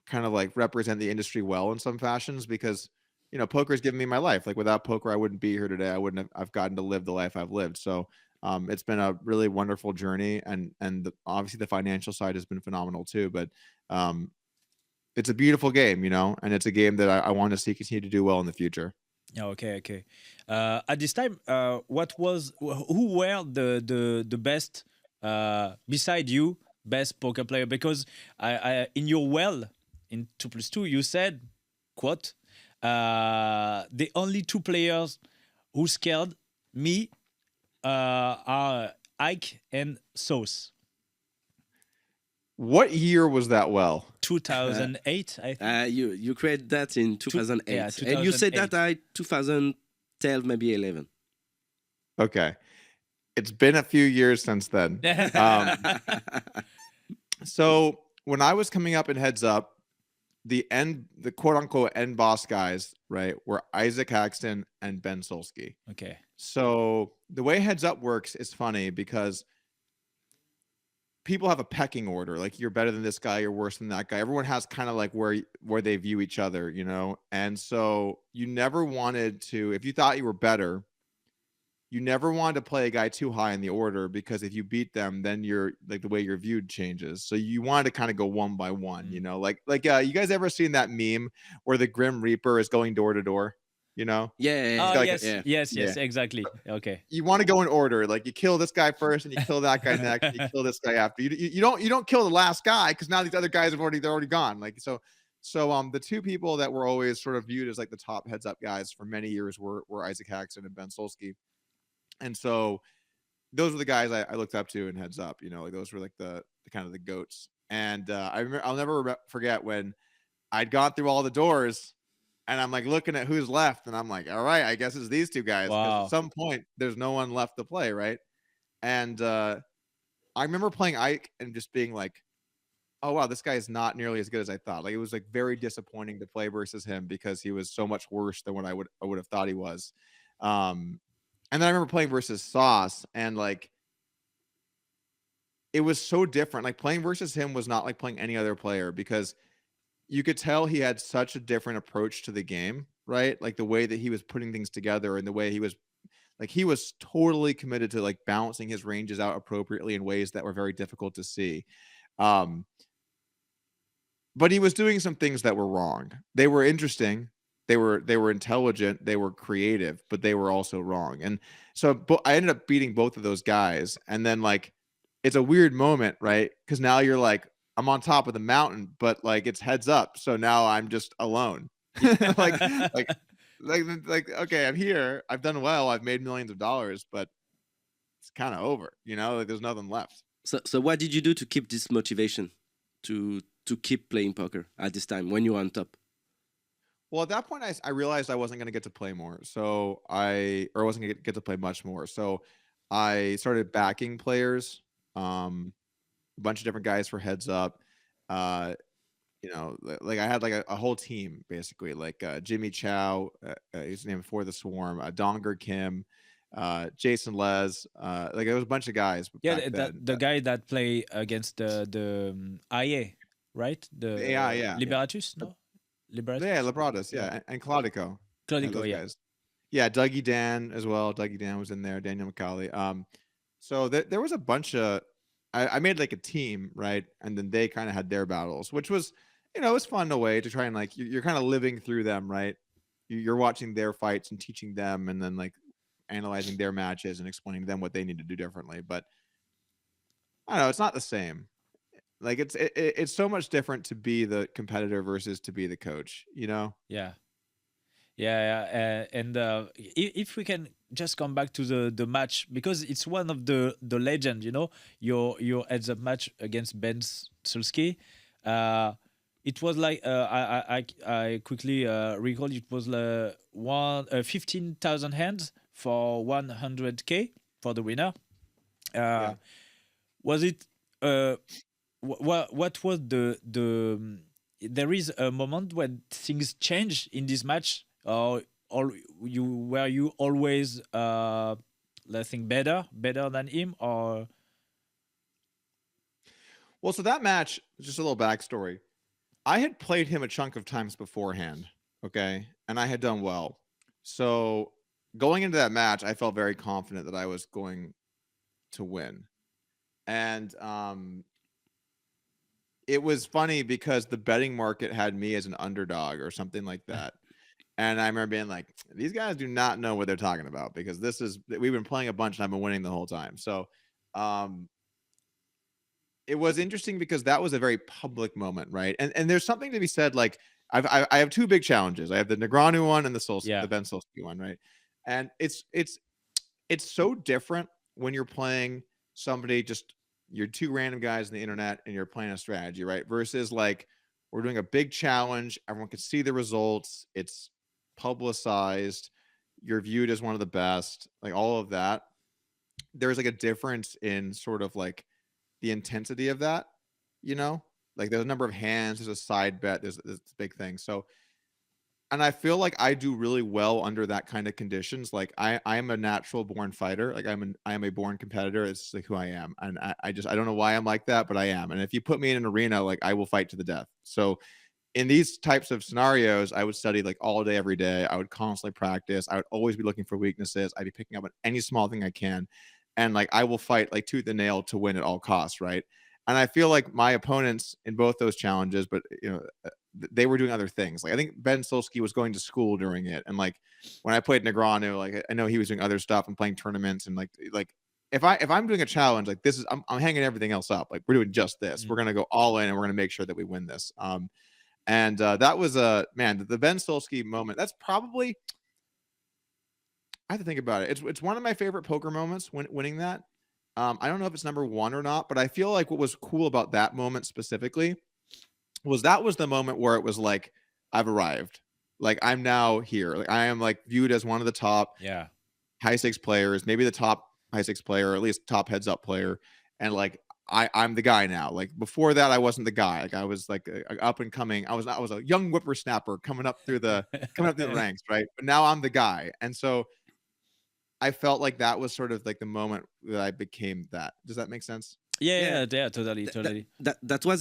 kind of like represent the industry well in some fashions, because you know poker's given me my life. Like without poker, I wouldn't be here today. I wouldn't have I've gotten to live the life I've lived. So it's been a really wonderful journey, and obviously the financial side has been phenomenal too. But it's a beautiful game, you know, and it's a game that I want to see continue to do well in the future. Okay. At this time, who were the best beside you, best poker player? Because I in your in 2+2, you said, quote, the only two players who scared me are Ike and Sauce. What year was that? 2008, I think. You created that in 2008. Yeah, And you said 2008. that 2012, maybe 11. Okay. It's been a few years since then. So when I was coming up in Heads Up, the quote unquote end boss guys, right, were Isaac Haxton and Ben Sulsky. Okay. So the way Heads Up works is funny because people have a pecking order. Like you're better than this guy, you're worse than that guy. Everyone has kind of like where they view each other, you know? And so you never wanted to, if you thought you were better, you never wanted to play a guy too high in the order, because if you beat them, then you're like the way you're viewed changes. So you wanted to kind of go one by one, you know, like you guys ever seen that meme where the Grim Reaper is going door to door, you know? Yeah. Oh, like yes, Yeah. exactly. Okay. You want to go in order, like you kill this guy first and you kill that guy next and you kill this guy after. You don't kill the last guy, because now these other guys they're already gone. Like so the two people that were always sort of viewed as like the top Heads Up guys for many years were Isaac Haxton and Ben Sulsky. And so those were the guys I looked up to in Heads Up, you know, like those were like the kind of the goats. And I remember, I'll never forget when I'd gone through all the doors and I'm like looking at who's left, and I'm like, all right, I guess it's these two guys. 'Cause Wow. at some point there's no one left to play, right? And I remember playing Ike and just being like, oh wow, this guy is not nearly as good as I thought. Like it was like very disappointing to play versus him, because he was so much worse than what I would have thought he was. And then I remember playing versus Sauce, and like it was so different. Like playing versus him was not like playing any other player, because you could tell he had such a different approach to the game, right? Like the way that he was putting things together, and the way he was totally committed to like balancing his ranges out appropriately in ways that were very difficult to see. But he was doing some things that were wrong. They were interesting, they were intelligent, they were creative, but they were also wrong. And so I ended up beating both of those guys. And then like, it's a weird moment, right? Because now you're like, I'm on top of the mountain, but like it's heads up. So now I'm just alone. like, like, okay, I'm here. I've done well. I've made millions of dollars, but it's kind of over, like there's nothing left. So what did you do to keep this motivation to keep playing poker at this time when you were on top? Well, at that point, I realized I wasn't going to get to play more. So I wasn't going to get to play much more. So I started backing players, a bunch of different guys for heads up. Like I had like a whole team basically, like Jimmy Chow, his name before the Swarm, Donger Kim, Jason Les, like there was a bunch of guys. Yeah, the guy that play against the IA, right? The AI, yeah. Liberatus, no? Liberatus? Yeah, Libratus, yeah. And Claudico. Claudico, yeah. Guys. Yeah, Dougie Dan as well. Dougie Dan was in there, Daniel Macaulay. So there was a bunch of, I made like a team, right? And then they kind of had their battles, which was, it was fun in a way to try and like, you're kind of living through them, right? You're watching their fights and teaching them and then like analyzing their matches and explaining to them what they need to do differently. But I don't know, it's not the same. Like it's so much different to be the competitor versus to be the coach, Yeah. And if we can just come back to the match, because it's one of the legend, your heads up match against Ben Sulsky. It was like I quickly recall it was 15,000 hands for 100K for the winner. Was it? What was the? There is a moment when things change in this match, or were you always I think better than him, or? Well, so that match, just a little backstory. I had played him a chunk of times beforehand, okay, and I had done well. So going into that match, I felt very confident that I was going to win, and it was funny because the betting market had me as an underdog or something like that. And I remember being like, these guys do not know what they're talking about because we've been playing a bunch and I've been winning the whole time. So it was interesting because that was a very public moment, right? And there's something to be said, like I have two big challenges. I have the Negreanu one and the Ben Sulsky one, right? And it's so different when you're playing somebody you're two random guys on the internet and you're playing a strategy, right? Versus like we're doing a big challenge. Everyone can see the results. It's publicized. You're viewed as one of the best, like all of that. There's like a difference in sort of like the intensity of that, like there's a number of hands, there's a side bet, there's this big thing. So, and I feel like I do really well under that kind of conditions. Like I am a natural born fighter. Like I am a born competitor. It's like who I am. And I don't know why I'm like that, but I am. And if you put me in an arena, like I will fight to the death. So in these types of scenarios, I would study like all day, every day. I would constantly practice. I would always be looking for weaknesses. I'd be picking up on any small thing I can. And like, I will fight like tooth and nail to win at all costs. Right. And I feel like my opponents in both those challenges, but they were doing other things. Like I think Ben Sulsky was going to school during it. And like when I played Negreanu, like I know he was doing other stuff and playing tournaments. And like if I'm doing a challenge, like this is, I'm hanging everything else up. Like we're doing just this. Mm-hmm. We're going to go all in and we're going to make sure that we win this. And that was the Ben Sulsky moment. That's probably, I have to think about it. It's one of my favorite poker moments when winning that. I don't know if it's number one or not, but I feel like what was cool about that moment specifically was the moment where it was like, I've arrived. Like I'm now here. Like I am like viewed as one of the top high stakes players, maybe the top high stakes player, or at least top heads up player. And like, I'm the guy now. Like before that, I wasn't the guy. Like I was like up and coming. I was a young whippersnapper coming up through the ranks, right? But now I'm the guy. And so I felt like that was sort of like the moment that I became that. Does that make sense? Yeah, totally. That was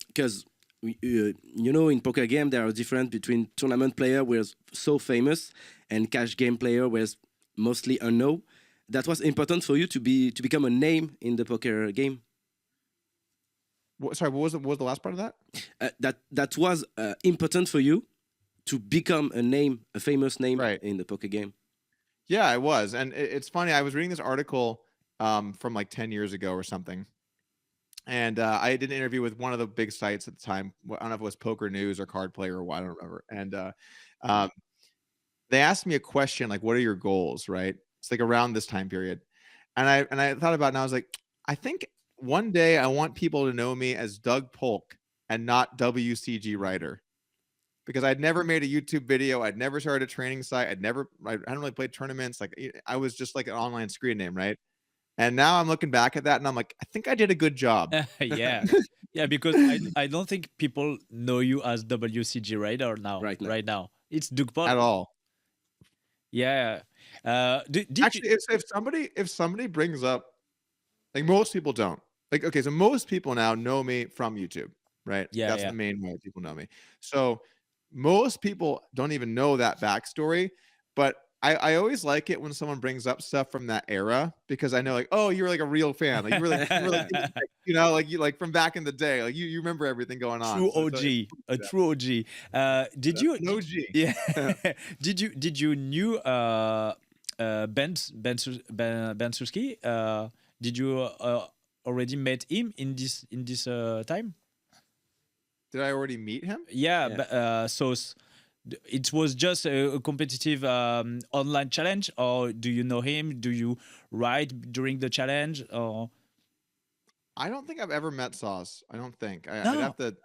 because in poker game there are different between tournament player was so famous and cash game player was mostly unknown. That was important for you to become a name in the poker game. Sorry, what was the last part of that? That was important for you to become a famous name Right. in the poker game. Yeah, it was. And it's funny. I was reading this article from like 10 years ago or something. And I did an interview with one of the big sites at the time. I don't know if it was Poker News or Card Player or what, I don't remember. And um, they asked me a question like, what are your goals, right? It's like around this time period. And I thought about it and I was like, I think one day I want people to know me as Doug Polk and not WCG Writer. Because I'd never made a YouTube video. I'd never started a training site. I hadn't really played tournaments. Like I was just like an online screen name, right? And now I'm looking back at that and I'm like, I think I did a good job. Yeah. Yeah, because I don't think people know you as WCG Radar now. Right now. Right now. It's Doug Polk. At all. Yeah. Did Actually, you, if somebody brings up, like most people don't. Like, okay, so most people now know me from YouTube, right? Yeah, That's yeah. the main way people know me. So most people don't even know that backstory, but I always like it when someone brings up stuff from that era because I know like, oh, you're like a real fan. Like you're like you know, like you like from back in the day. Like you remember everything going on. true So OG, a true OG. Did you? an OG. Yeah. Did you knew Ben Sulsky? Did you already met him in this time? Did I already meet him? Yeah. It was just a competitive online challenge, or do you know him? Do you write during the challenge? Or I don't think I've ever met Sauce. I don't think. I'd No. have to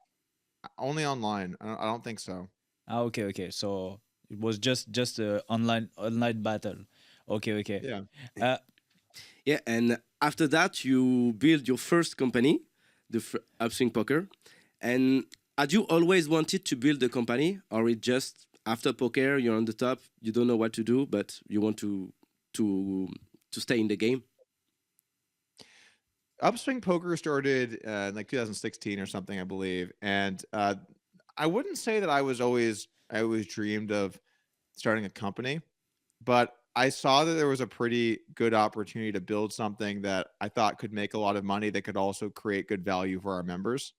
only online. I don't think so. Okay. So it was just a online battle. Okay. Yeah. Yeah, and after that, you build your first company, the Upswing Poker. And had you always wanted to build a company, or it just after poker you're on the top, you don't know what to do, but you want to stay in the game? Upswing Poker started in like 2016 or something, I believe. And I wouldn't say that I always dreamed of starting a company, but I saw that there was a pretty good opportunity to build something that I thought could make a lot of money that could also create good value for our members.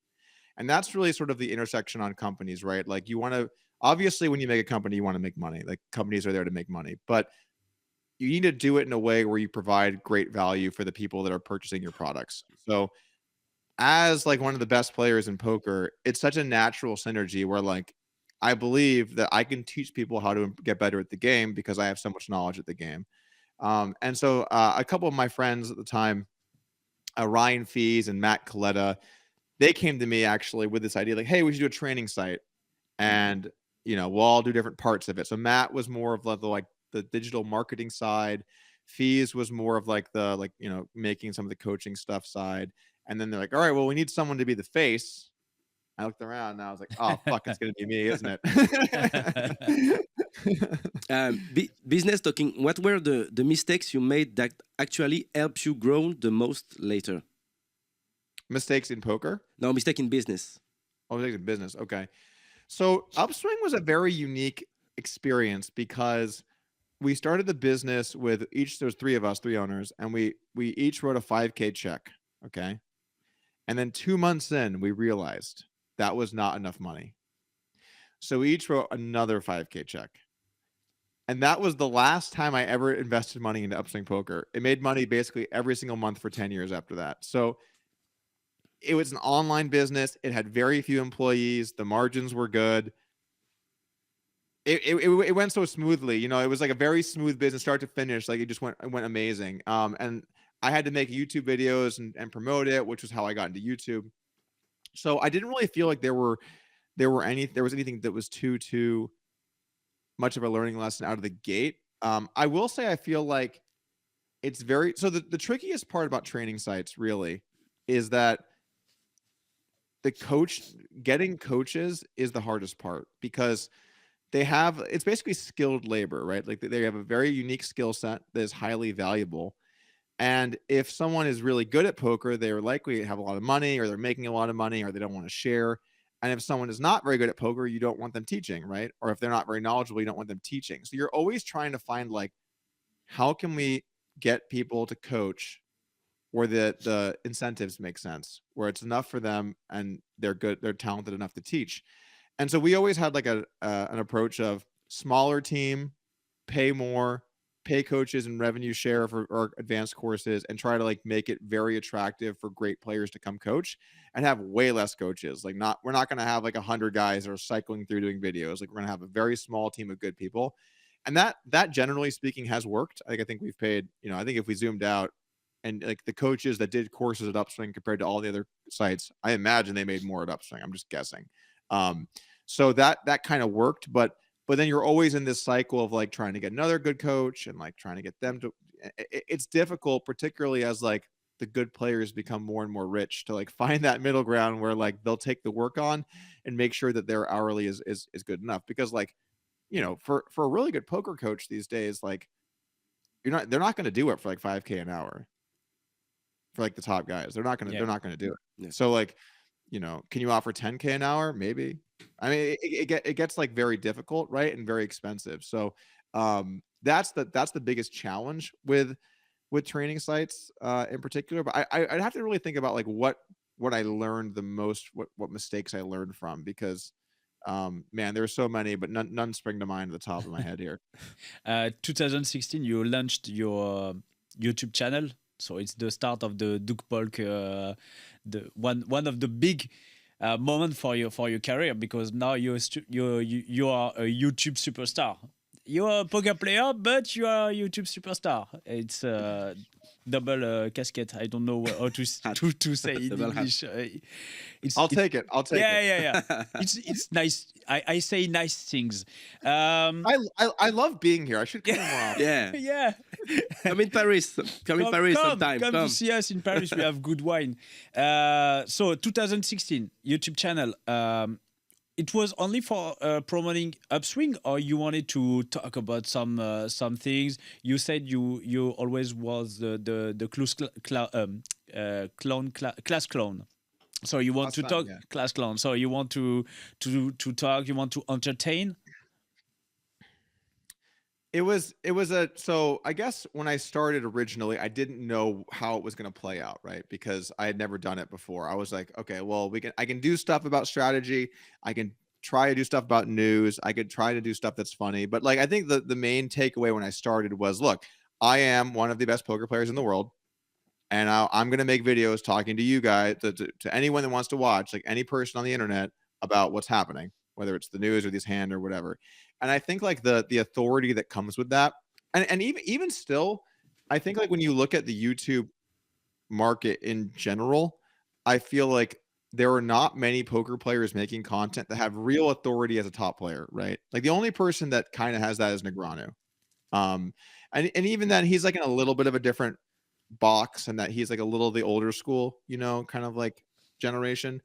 And that's really sort of the intersection on companies, right? Like you want to, obviously when you make a company, you want to make money. Like companies are there to make money, but you need to do it in a way where you provide great value for the people that are purchasing your products. So as like one of the best players in poker, it's such a natural synergy where like, I believe that I can teach people how to get better at the game because I have so much knowledge at the game. And so a couple of my friends at the time, Ryan Fees and Matt Coletta, they came to me actually with this idea like, hey, we should do a training site and, you know, we'll all do different parts of it. So Matt was more of the digital marketing side. Fees was more of like the, you know, making some of the coaching stuff side. And then they're like, all right, well, we need someone to be the face. I looked around and I was like, oh, fuck, it's going to be me, isn't it? Business talking, what were the mistakes you made that actually helped you grow the most later? Mistakes in poker? No, mistake in business. Oh, mistakes in business. Okay. So Upswing was a very unique experience because we started the business with there's three of us, three owners, and we each wrote a 5K check. Okay. And then 2 months in, we realized that was not enough money. So we each wrote another 5K check. And that was the last time I ever invested money into Upswing Poker. It made money basically every single month for 10 years after that. So it was an online business. It had very few employees. The margins were good. It went so smoothly. You know, it was like a very smooth business, start to finish. Like it went amazing. And I had to make YouTube videos and promote it, which was how I got into YouTube. So I didn't really feel like there was anything that was too much of a learning lesson out of the gate. I will say I feel like it's the trickiest part about training sites really is that getting coaches is the hardest part because it's basically skilled labor, right? Like they have a very unique skill set that is highly valuable. And if someone is really good at poker, they're likely to have a lot of money or they're making a lot of money or they don't want to share. And if someone is not very good at poker, you don't want them teaching, right? Or if they're not very knowledgeable, you don't want them teaching. So you're always trying to find like, how can we get people to coach where the incentives make sense, where it's enough for them and they're talented enough to teach. And so we always had like an approach of smaller team, pay more, pay coaches and revenue share for our advanced courses, and try to like make it very attractive for great players to come coach, and have way less coaches. Like we're not going to have like 100 guys that are cycling through doing videos. Like we're going to have a very small team of good people. And that generally speaking has worked. I think we've paid, I think if we zoomed out and like the coaches that did courses at Upswing compared to all the other sites, I imagine they made more at Upswing. I'm just guessing. So that kind of worked, but then you're always in this cycle of like trying to get another good coach and like trying to get them to, it's difficult, particularly as like the good players become more and more rich, to like find that middle ground where like they'll take the work on and make sure that their hourly is good enough. Because like, for a really good poker coach these days, like they're not going to do it for like $5K an hour for like the top guys. They're not going to do it. Yeah. So like, can you offer 10K an hour? Maybe. I mean, it gets like very difficult, right? And very expensive. So that's the biggest challenge with training sites in particular. But I'd have to really think about like what I learned the most, what mistakes I learned from, because man, there are so many, but none spring to mind at the top of my head here. 2016, you launched your YouTube channel. So it's the start of the Doug Polk, the one of the big moment for your career, because now you are a YouTube superstar. You are a poker player, but you are a YouTube superstar. It's double casquette. I don't know how to say it in English. I'll take it. Yeah. It's nice. I say nice things. I love being here. I should come more often. Yeah. Come in Paris. Come in Paris sometime. Come to see us in Paris. We have good wine. So 2016 YouTube channel. It was only for promoting Upswing, or you wanted to talk about some things? You said you always was the class clown. So you want to talk class clown. So you want to talk. You want to entertain. It was so I guess when I started originally, I didn't know how it was going to play out, right? Because I had never done it before. I was like, okay, well, I can do stuff about strategy. I can try to do stuff about news. I could try to do stuff that's funny. But like, I think the main takeaway when I started was, look, I am one of the best poker players in the world, and I'm going to make videos talking to you guys, to anyone that wants to watch, like any person on the internet, about what's happening, whether it's the news or this hand or whatever. And I think like the authority that comes with that, and even still, I think like when you look at the YouTube market in general, I feel like there are not many poker players making content that have real authority as a top player, right? Like the only person that kind of has that is Negreanu. And even then, he's like in a little bit of a different box, and that he's like a little the older school, kind of like generation.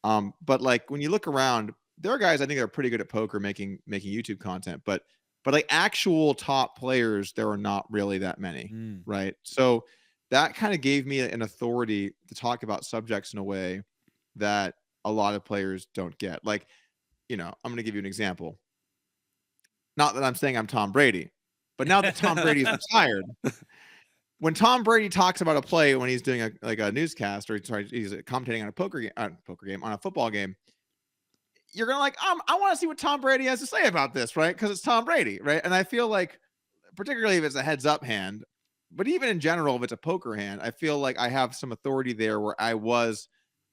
But like when you look around, there are guys I think are pretty good at poker making YouTube content, but like actual top players, there are not really that many, right? So that kind of gave me an authority to talk about subjects in a way that a lot of players don't get. Like, I'm going to give you an example. Not that I'm saying I'm Tom Brady, but now that Tom Brady's retired, when Tom Brady talks about a play when he's doing a newscast, or he's commentating on a on a football game, you're going to like, I want to see what Tom Brady has to say about this, right? Because it's Tom Brady, right? And I feel like, particularly if it's a heads up hand, but even in general, if it's a poker hand, I feel like I have some authority there where I was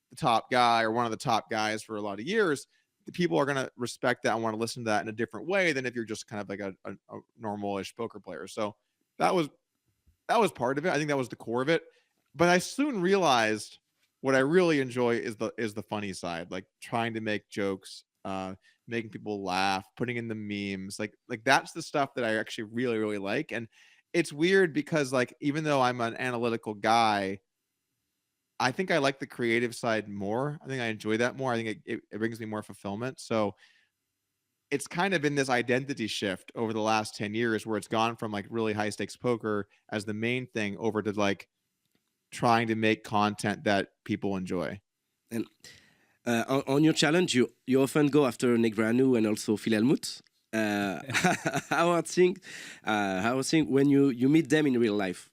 the top guy or one of the top guys for a lot of years. The people are going to respect that and want to listen to that in a different way than if you're just kind of like a normal-ish poker player. So that was part of it. I think that was the core of it. But I soon realized what I really enjoy is the funny side, like trying to make jokes, making people laugh, putting in the memes, like that's the stuff that I actually really, really like. And it's weird because like, even though I'm an analytical guy, I think I like the creative side more. I think I enjoy that more. I think it brings me more fulfillment. So it's kind of been this identity shift over the last 10 years where it's gone from like really high stakes poker as the main thing over to like trying to make content that people enjoy. And on your challenge, you often go after Negreanu and also Phil Hellmuth. How are things when you meet them in real life?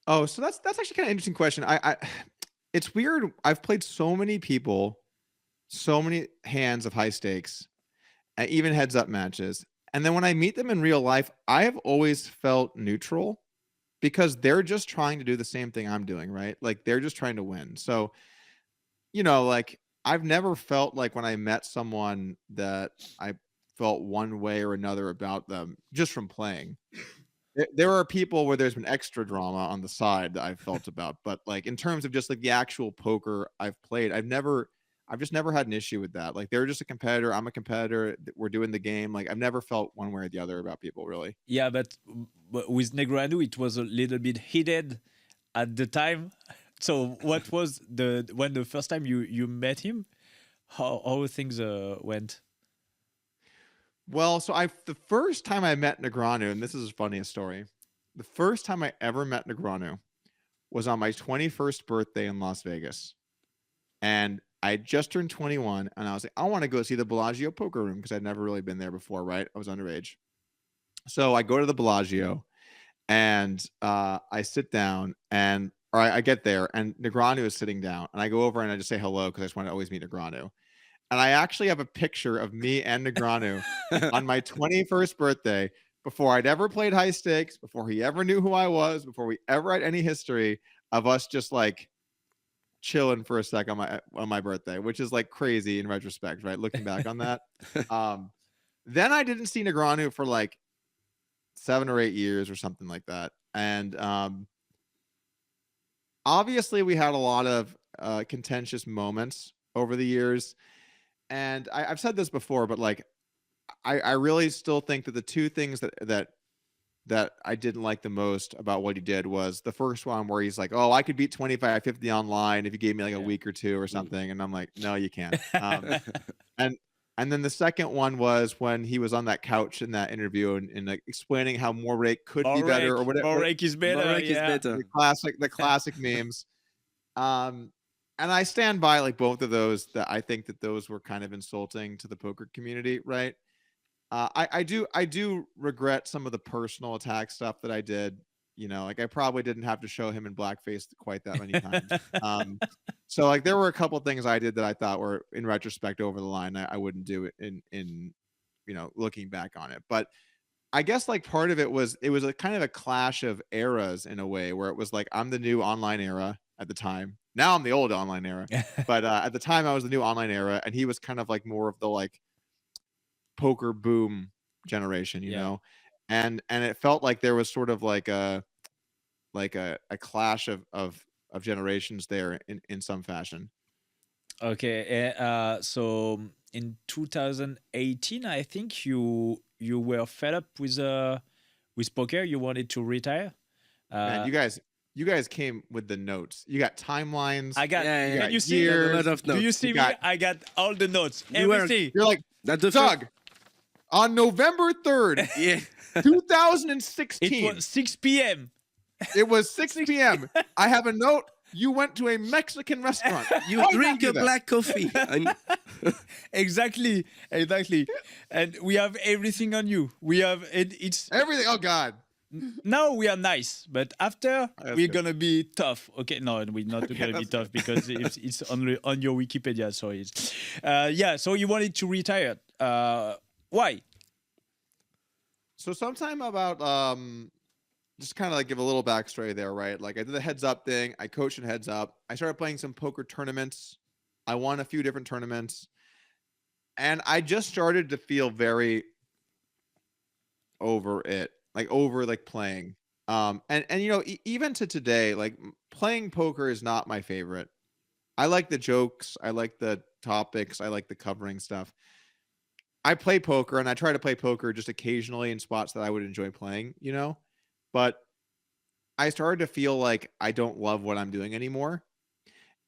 Oh, so that's actually kind of an interesting question. It's weird. I've played so many people so many hands of high stakes, and even heads up matches. And then when I meet them in real life, I have always felt neutral because they're just trying to do the same thing I'm doing, right? Like they're just trying to win. So, like I've never felt like when I met someone that I felt one way or another about them just from playing. There are people where there's been extra drama on the side that I've felt about, but like in terms of just like the actual poker I've played, I've just never had an issue with that. Like they're just a competitor, I'm a competitor, we're doing the game. Like I've never felt one way or the other about people, really. Yeah, but with Negreanu, it was a little bit heated at the time. So what was when the first time you met him, how things went? Well, so the first time I met Negreanu, and this is the funniest story, the first time I ever met Negreanu was on my 21st birthday in Las Vegas. And I had just turned 21, and I was like, I want to go see the Bellagio poker room because I'd never really been there before, right? I was underage. So I go to the Bellagio, and I sit down, or I get there, and Negreanu is sitting down, and I go over and I just say hello because I just want to always meet Negreanu. And I actually have a picture of me and Negreanu on my 21st birthday before I'd ever played high stakes, before he ever knew who I was, before we ever had any history of us just like chilling for a sec on my birthday, which is like crazy in retrospect, right? Looking back on that. Then I didn't see Negreanu for like 7 or 8 years or something like that. And obviously we had a lot of contentious moments over the years. And I've said this before, but like, I really still think that the two things that I didn't like the most about what he did was the first one where he's like, oh, I could beat 25-50 online if you gave me like a week or two or something. And I'm like, no, you can't. And then the second one was when he was on that couch in that interview and like explaining how more rake could be better or whatever. More rake is better. More rake is better. The classic memes. And I stand by like both of those, that I think that those were kind of insulting to the poker community, right? I do regret some of the personal attack stuff that I did. Like I probably didn't have to show him in blackface quite that many times. So like there were a couple things I did that I thought were in retrospect over the line. I wouldn't do it in looking back on it. But I guess like part of it was a kind of a clash of eras in a way where it was like I'm the new online era at the time. Now I'm the old online era. But at the time I was the new online era, and he was kind of like more of the like poker boom generation, you know, and it felt like there was sort of like a clash of generations there in some fashion. Okay, so in 2018, I think you were fed up with poker. You wanted to retire. And you guys came with the notes. You got timelines. I got. Yeah, Can you see? years. A lot of notes. Do you see me? I got all the notes. You were- Everything. You're like, That's the Doug, on November 3rd, Yeah. 2016. It was 6 p.m. It was 6 p.m. I have a note. You went to a Mexican restaurant. You Why did drink do a that? black coffee. And Exactly. And we have everything on you. We have it's Everything. Oh, God. now we are nice, but after That's we're good. gonna be tough. Okay, no, we're not gonna be tough because it's only on your Wikipedia. So it's So you wanted to retire. Why? So sometime about just kind of like give a little backstory there, right? Like I did the heads up thing. I coached in heads up. I started playing some poker tournaments. I won a few different tournaments, and I just started to feel very over it, like over like playing. And even to today, like playing poker is not my favorite. I like the jokes. I like the topics. I like the covering stuff. I play poker, and I try to play poker just occasionally in spots that I would enjoy playing, but I started to feel like I don't love what I'm doing anymore.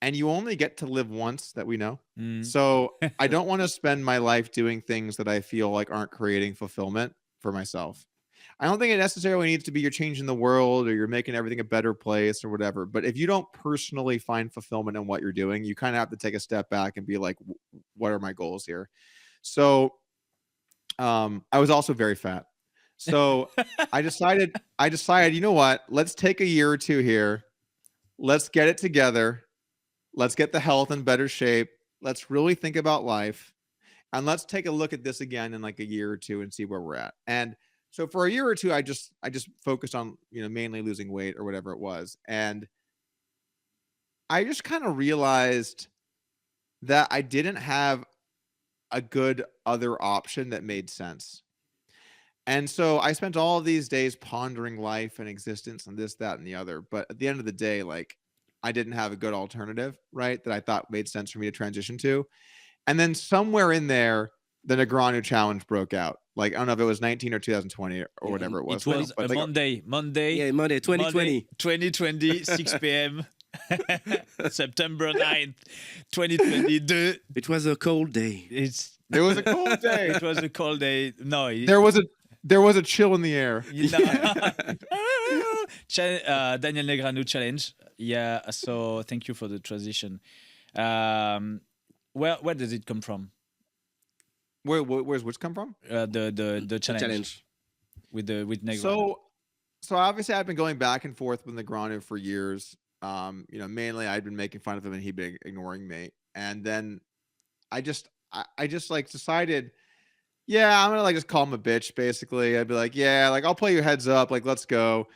And you only get to live once, that we know. So I don't want to spend my life doing things that I feel like aren't creating fulfillment for myself. I don't think it necessarily needs to be you're changing the world or you're making everything a better place or whatever. But if you don't personally find fulfillment in what you're doing, you kind of have to take a step back and be like, what are my goals here? So I was also very fat. So I decided, you know what? Let's take a year or two here. Let's get it together. Let's get the health in better shape. let's really think about life, and let's take a look at this again in like a year or two and see where we're at. And so for a year or two, I just focused on, mainly losing weight or whatever it was. And I just kind of realized that I didn't have a good other option that made sense. And so I spent all of these days pondering life and existence and this, that, and the other. But at the end of the day, like, I didn't have a good alternative, right? That I thought made sense for me to transition to. And then somewhere in there, the Negreanu challenge broke out. Like, I don't know if it was 19 or 2020 or whatever it was. It was but a Monday. Yeah, Monday, 2020. 2020, 6 p.m. September 9th, 2022. It was a cold day. It was a cold day. It was a cold day. No, there was a chill in the air. Daniel Negreanu challenge. Yeah. So thank you for the transition. Where does it come from? Where's which come from? The challenge. with Negreanu. So obviously I've been going back and forth with Negreanu for years. Mainly I'd been making fun of him and he'd been ignoring me. And then I just like decided, yeah, I'm gonna like just call him a bitch. Basically, I'd be like, yeah, like I'll play you heads up, like let's go.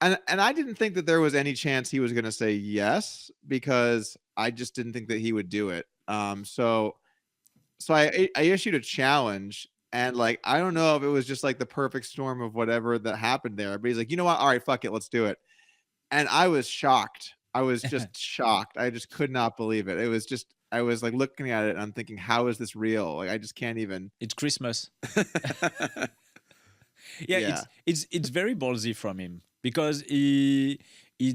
And I didn't think that there was any chance he was gonna say yes, because I just didn't think that he would do it. So I issued a challenge, and like I don't know if it was just like the perfect storm of whatever that happened there. But he's like, you know what? All right, fuck it, let's do it. And I was shocked. I was just shocked. I just could not believe it. It was just, I was like looking at it and I'm thinking, how is this real? Like I just can't even. It's Christmas. Yeah. It's very ballsy from him, because he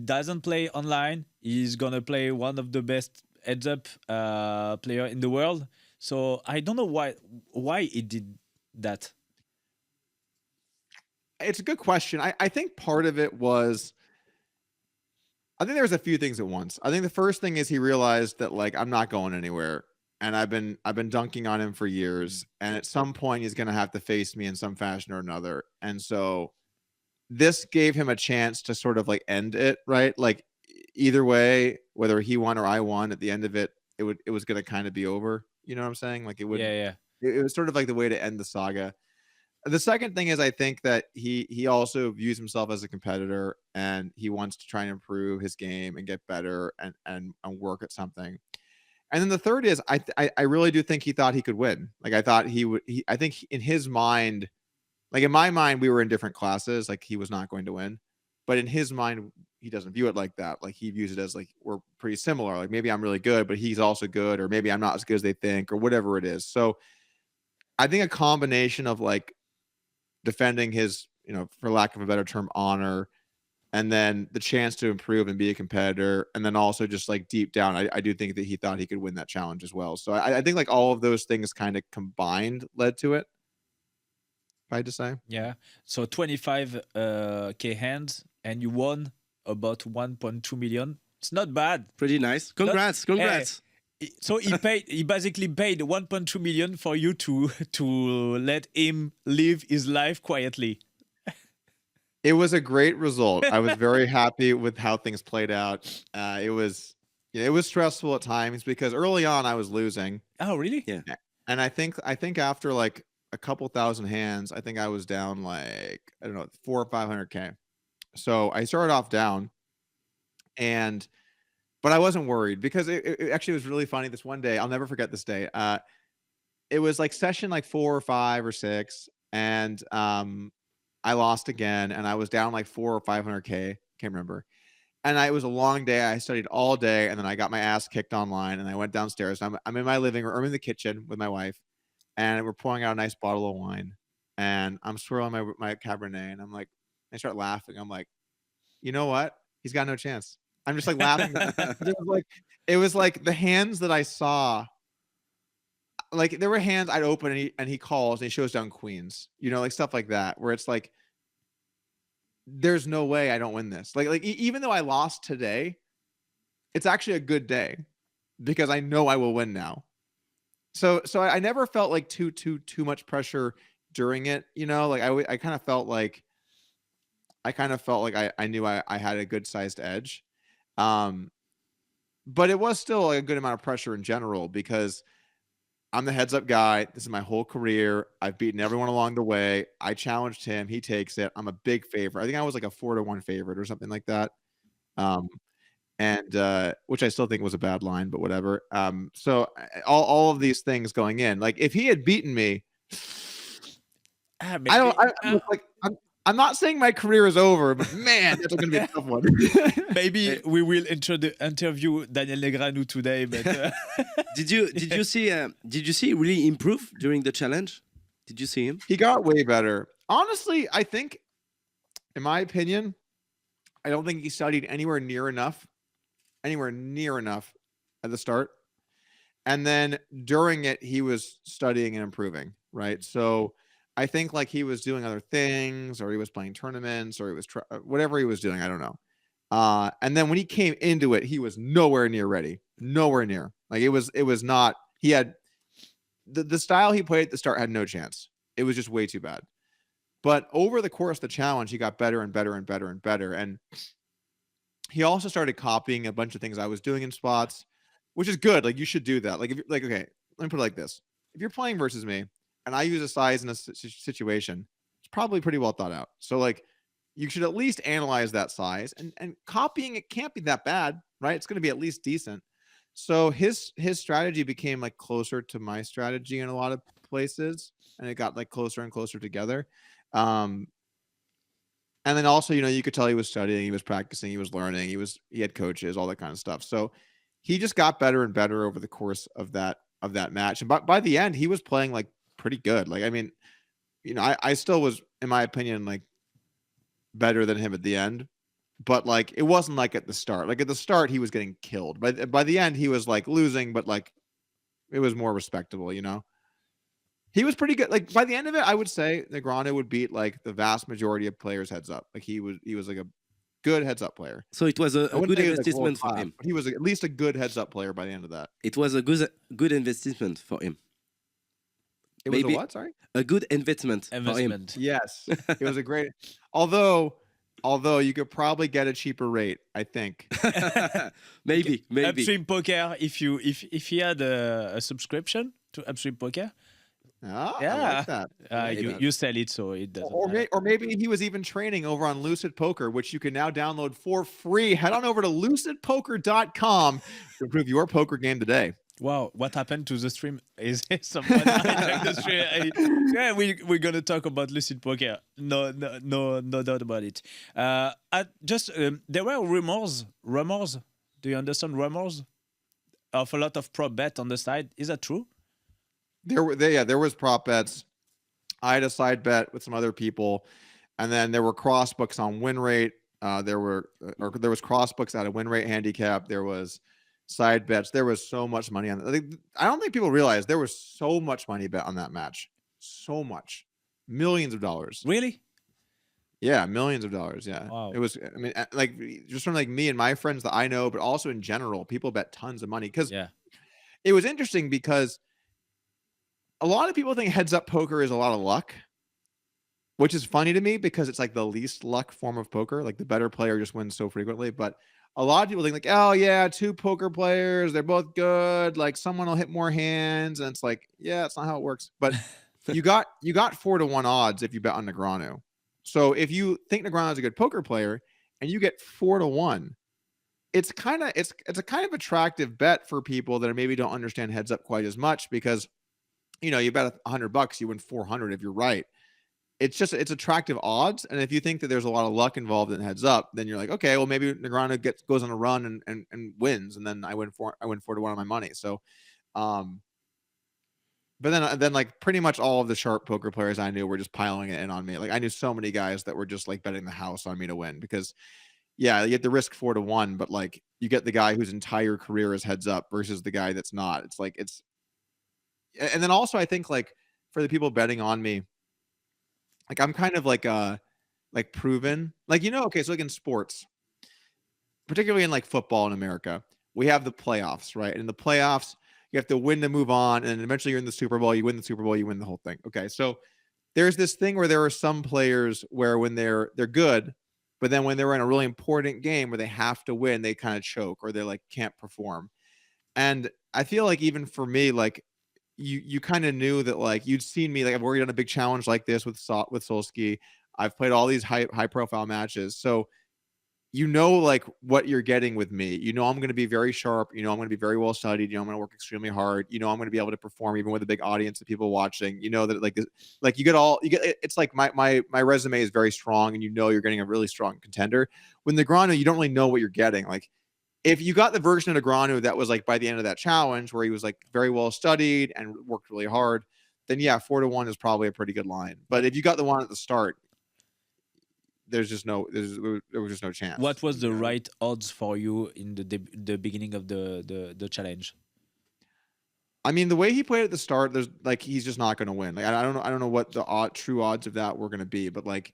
doesn't play online. He's gonna play one of the best heads up player in the world. So I don't know why he did that. It's a good question. I think part of it was, I think there was a few things at once. I think the first thing is he realized that like I'm not going anywhere, and I've been dunking on him for years, and at some point he's gonna have to face me in some fashion or another. And so this gave him a chance to sort of like end it, right? Like either way, whether he won or I won, at the end of it, it was gonna kind of be over. You know what I'm saying? Like it would. Yeah. It was sort of like the way to end the saga. The second thing is I think that he also views himself as a competitor, and he wants to try and improve his game and get better and work at something. And then the third is I really do think he thought he could win. Like I thought he would. I think in his mind, like in my mind, we were in different classes. Like he was not going to win, but in his mind, he doesn't view it like that. Like he views it as like we're pretty similar. Like maybe I'm really good, but he's also good, or maybe I'm not as good as they think, or whatever it is. So I think a combination of like defending his, for lack of a better term, honor, and then the chance to improve and be a competitor, and then also just like deep down, I do think that he thought he could win that challenge as well. So I think like all of those things kind of combined led to it, if I had to say. Yeah. So 25K hands, and you won about 1.2 million. It's not bad. Pretty nice. Congrats. So he basically paid 1.2 million for you to let him live his life quietly. It was a great result. I was very happy with how things played out. It was stressful at times because early on I was losing. Oh, really? Yeah. And I think after like a couple thousand hands, I think I was down like, I don't know, 400 or 500K. So I started off down, but I wasn't worried because it actually was really funny. This one day, I'll never forget this day. It was like session like 4 or 5 or 6, and I lost again, and I was down like 400 or 500K. Can't remember. And it was a long day. I studied all day, and then I got my ass kicked online, and I went downstairs. I'm in my living room, I'm in the kitchen with my wife, and we're pouring out a nice bottle of wine, and I'm swirling my Cabernet, and I'm like, I start laughing. I'm like, you know what? He's got no chance. I'm just like laughing. It was like the hands that I saw. Like there were hands I'd open and he calls and he shows down queens, like stuff like that, where it's like, there's no way I don't win this. Like even though I lost today, it's actually a good day because I know I will win now. So I never felt like too much pressure during it. Like I kind of felt like I knew I had a good sized edge. but it was still a good amount of pressure in general because I'm the heads up guy. This is my whole career. I've beaten everyone along the way. I challenged him. He takes it. I'm a big favorite. I think I was like a 4-1 favorite or something like that. And which I still think was a bad line, but whatever. So all of these things going in, like if he had beaten me, I'm not saying my career is over, but man, that's going to be a tough one. Maybe we will interview Daniel Negreanu today. But did you see really improve during the challenge? Did you see him? He got way better. Honestly, I think, in my opinion, I don't think he studied anywhere near enough at the start. And then during it, he was studying and improving, right? So I think like he was doing other things, or he was playing tournaments, or he was whatever he was doing. I don't know. And then when he came into it, he was nowhere near ready. Nowhere near. Like it was not. He had the style he played at the start had no chance. It was just way too bad. But over the course of the challenge, he got better and better and better and better. And he also started copying a bunch of things I was doing in spots, which is good. Like you should do that. Like if you're like, okay, let me put it like this: if you're playing versus me, and I use a size in a situation, it's probably pretty well thought out. So like you should at least analyze that size, and copying it can't be that bad, right? It's going to be at least decent. So his strategy became like closer to my strategy in a lot of places, and it got like closer and closer together. And then also, you know, you could tell he was studying, he was practicing, he was learning, he had coaches, all that kind of stuff. So he just got better and better over the course of that match. And by the end, he was playing like pretty good. Like, I mean, you know, I still was, in my opinion, like better than him at the end, but like, it wasn't like at the start. Like at the start, he was getting killed. By the end, he was like losing, but like it was more respectable, you know? He was pretty good. Like by the end of it, I would say Negreanu would beat like the vast majority of players heads up. Like he was like a good heads up player. So it was a good investment for him. But he was at least a good heads up player by the end of that. It was a good investment for him. It was a what? Sorry? A good investment for him. Yes. It was a great. Although you could probably get a cheaper rate, I think. maybe. Upstream Poker, if he had a subscription to Upstream Poker. Oh, yeah, I like that. You sell it, so it doesn't. Or maybe he was even training over on Lucid Poker, which you can now download for free. Head on over to lucidpoker.com to improve your poker game today. Wow, what happened to the stream? Is someone hijacked the stream? Yeah, we're gonna talk about Lucid Poker. No doubt about it. There were rumors. Do you understand rumors of a lot of prop bet on the side? Is that true? There was prop bets. I had a side bet with some other people, and then there were cross books on win rate. There was cross books at a win rate handicap. There was side bets. There was so much money on that. I don't think people realize there was so much money bet on that match. So much, millions of dollars. Really? Yeah, millions of dollars. Yeah, wow. It was. I mean, like just from like me and my friends that I know, but also in general, people bet tons of money because it was interesting because a lot of people think heads up poker is a lot of luck, which is funny to me because it's like the least luck form of poker. Like the better player just wins so frequently. But a lot of people think like, oh yeah, two poker players, they're both good. Like someone will hit more hands. And it's like, yeah, that's not how it works. But you got 4-1 odds if you bet on Negreanu. So if you think Negreanu is a good poker player and you get 4-1, it's a kind of attractive bet for people that maybe don't understand heads up quite as much because, you know, you bet $100, you win 400 if you're right. It's attractive odds. And if you think that there's a lot of luck involved in heads up, then you're like, okay, well maybe Negreanu goes on a run and wins, and then I win 4-1 on my money. So, but then like pretty much all of the sharp poker players I knew were just piling it in on me. Like I knew so many guys that were just like betting the house on me to win because, yeah, you get the risk 4-1, but like you get the guy whose entire career is heads up versus the guy that's not. It's like and then also I think like for the people betting on me, like I'm kind of like proven, like, you know, okay. So like in sports, particularly in like football in America, we have the playoffs, right? And in the playoffs, you have to win to move on. And eventually you're in the Super Bowl, you win the Super Bowl, you win the whole thing. Okay. So there's this thing where there are some players where when they're good, but then when they're in a really important game where they have to win, they kind of choke or they like can't perform. And I feel like even for me, like you kind of knew that like you'd seen me, like I've already done a big challenge like this with Sulsky. I've played all these high profile matches. So you know, like what you're getting with me. You know, I'm going to be very sharp. You know, I'm going to be very well studied. You know, I'm going to work extremely hard. You know, I'm going to be able to perform even with a big audience of people watching. You know that like you get it's like my resume is very strong, and you know you're getting a really strong contender. With Negreanu, you don't really know what you're getting. Like if you got the version of Negreanu that was like by the end of that challenge where he was like very well studied and worked really hard, then yeah, 4-1 is probably a pretty good line. But if you got the one at the start, there was just no chance. What was the right odds for you in the beginning of the challenge? I mean, the way he played at the start, there's like he's just not going to win. Like I don't know what the true odds of that were going to be, but like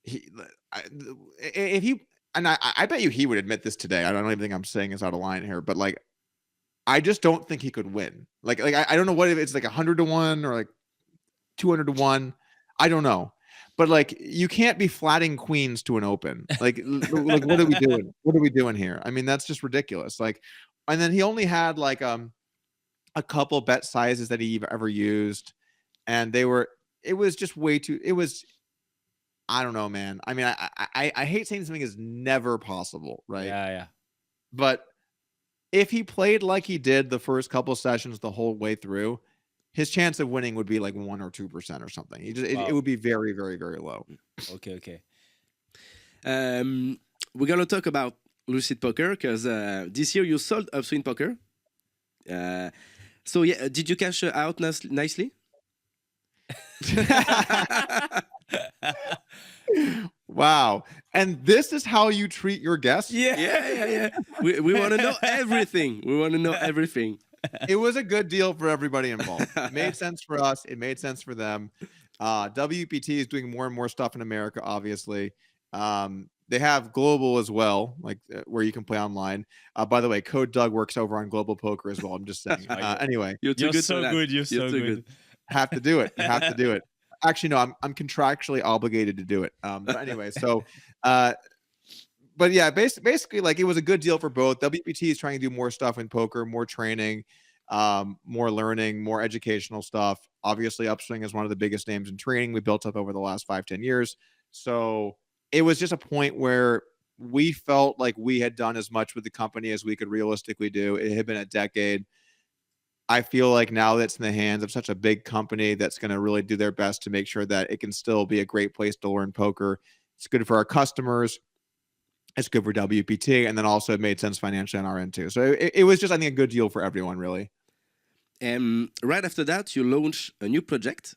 if he and I bet you he would admit this today. I don't even think I'm saying this out of line here, but like I just don't think he could win. Like I don't know what if it's like 100-1 or like 200-1. I don't know. But like you can't be flatting queens to an open. Like what are we doing? What are we doing here? I mean, that's just ridiculous. Like, and then he only had like a couple bet sizes that he ever used, and it was just way too. It was, I don't know, man. I mean, I hate saying something is never possible, right? Yeah. But if he played like he did the first couple sessions the whole way through, his chance of winning would be like 1 or 2% or something. It would be very, very, very low. Okay. We're gonna talk about Lucid Poker because this year you sold Upswing Poker. So yeah, did you cash out nicely? Wow. And this is how you treat your guests? Yeah. We want to know everything. It was a good deal for everybody involved. It made sense for us. It made sense for them. WPT is doing more and more stuff in America, obviously. They have global as well, like where you can play online. By the way, Code Doug works over on Global Poker as well. I'm just saying. Anyway, You're so good. You're so good. Have to do it. Actually, no, I'm contractually obligated to do it. But anyway, so but yeah, basically, like it was a good deal for both. WPT is trying to do more stuff in poker, more training, more learning, more educational stuff. Obviously, Upswing is one of the biggest names in training we built up over the last 5-10 years. So it was just a point where we felt like we had done as much with the company as we could realistically do. It had been a decade. I feel like now that's in the hands of such a big company that's going to really do their best to make sure that it can still be a great place to learn poker. It's good for our customers. It's good for WPT, and then also it made sense financially on our end too. So it was just, I think, a good deal for everyone, really. Right after that, you launched a new project,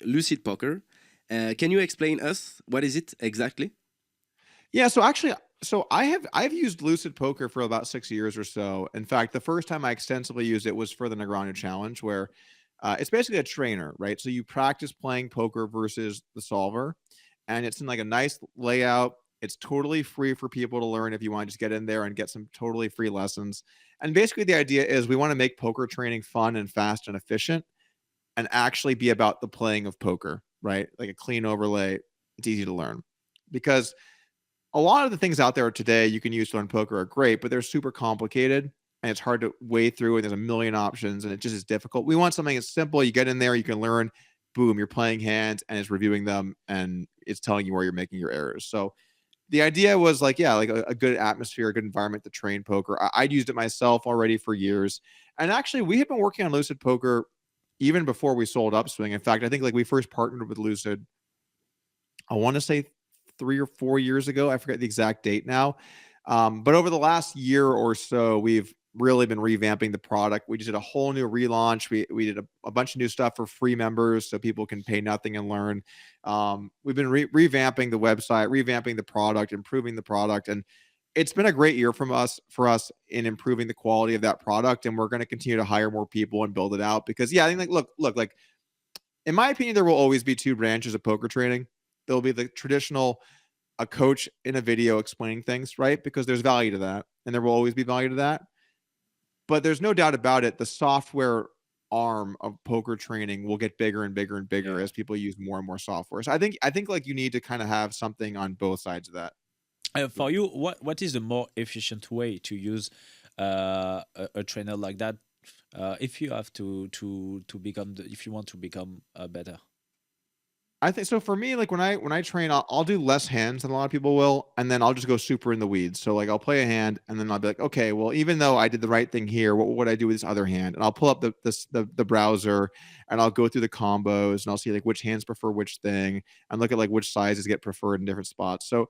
Lucid Poker. Can you explain us what is it exactly? Yeah, so actually, I've used Lucid Poker for about 6 years or so. In fact, the first time I extensively used it was for the Negreanu Challenge, where it's basically a trainer, right? So you practice playing poker versus the solver, and it's in like a nice layout. It's totally free for people to learn if you want to just get in there and get some totally free lessons. And basically the idea is we want to make poker training fun and fast and efficient and actually be about the playing of poker, right? Like a clean overlay. It's easy to learn because a lot of the things out there today you can use to learn poker are great, but they're super complicated and it's hard to wade through and there's a million options and it just is difficult. We want something that's simple. You get in there, you can learn, boom, you're playing hands and it's reviewing them and it's telling you where you're making your errors. So the idea was like, yeah, like a good atmosphere, a good environment to train poker. I'd used it myself already for years. And actually, we had been working on Lucid Poker even before we sold Upswing. In fact, I think like we first partnered with Lucid, I want to say 3 or 4 years ago. I forget the exact date now. But over the last year or so, we've really been revamping the product. We just did a whole new relaunch. We did a bunch of new stuff for free members so people can pay nothing and learn. We've been revamping the website, revamping the product, improving the product. And it's been a great year for us in improving the quality of that product. And we're going to continue to hire more people and build it out because, yeah, I think like, look, like in my opinion, there will always be 2 branches of poker training. There'll be the traditional, a coach in a video explaining things, right? Because there's value to that. And there will always be value to that. But there's no doubt about it. The software arm of poker training will get bigger and bigger and bigger as people use more and more software. So I think like you need to kind of have something on both sides of that. For you, what is the more efficient way to use a trainer like that if you have to become if you want to become better? I think so. For me, like when I train, I'll do less hands than a lot of people will, and then I'll just go super in the weeds. So like I'll play a hand, and then I'll be like, okay, well, even though I did the right thing here, what would I do with this other hand? And I'll pull up the browser, and I'll go through the combos, and I'll see like which hands prefer which thing, and look at like which sizes get preferred in different spots. So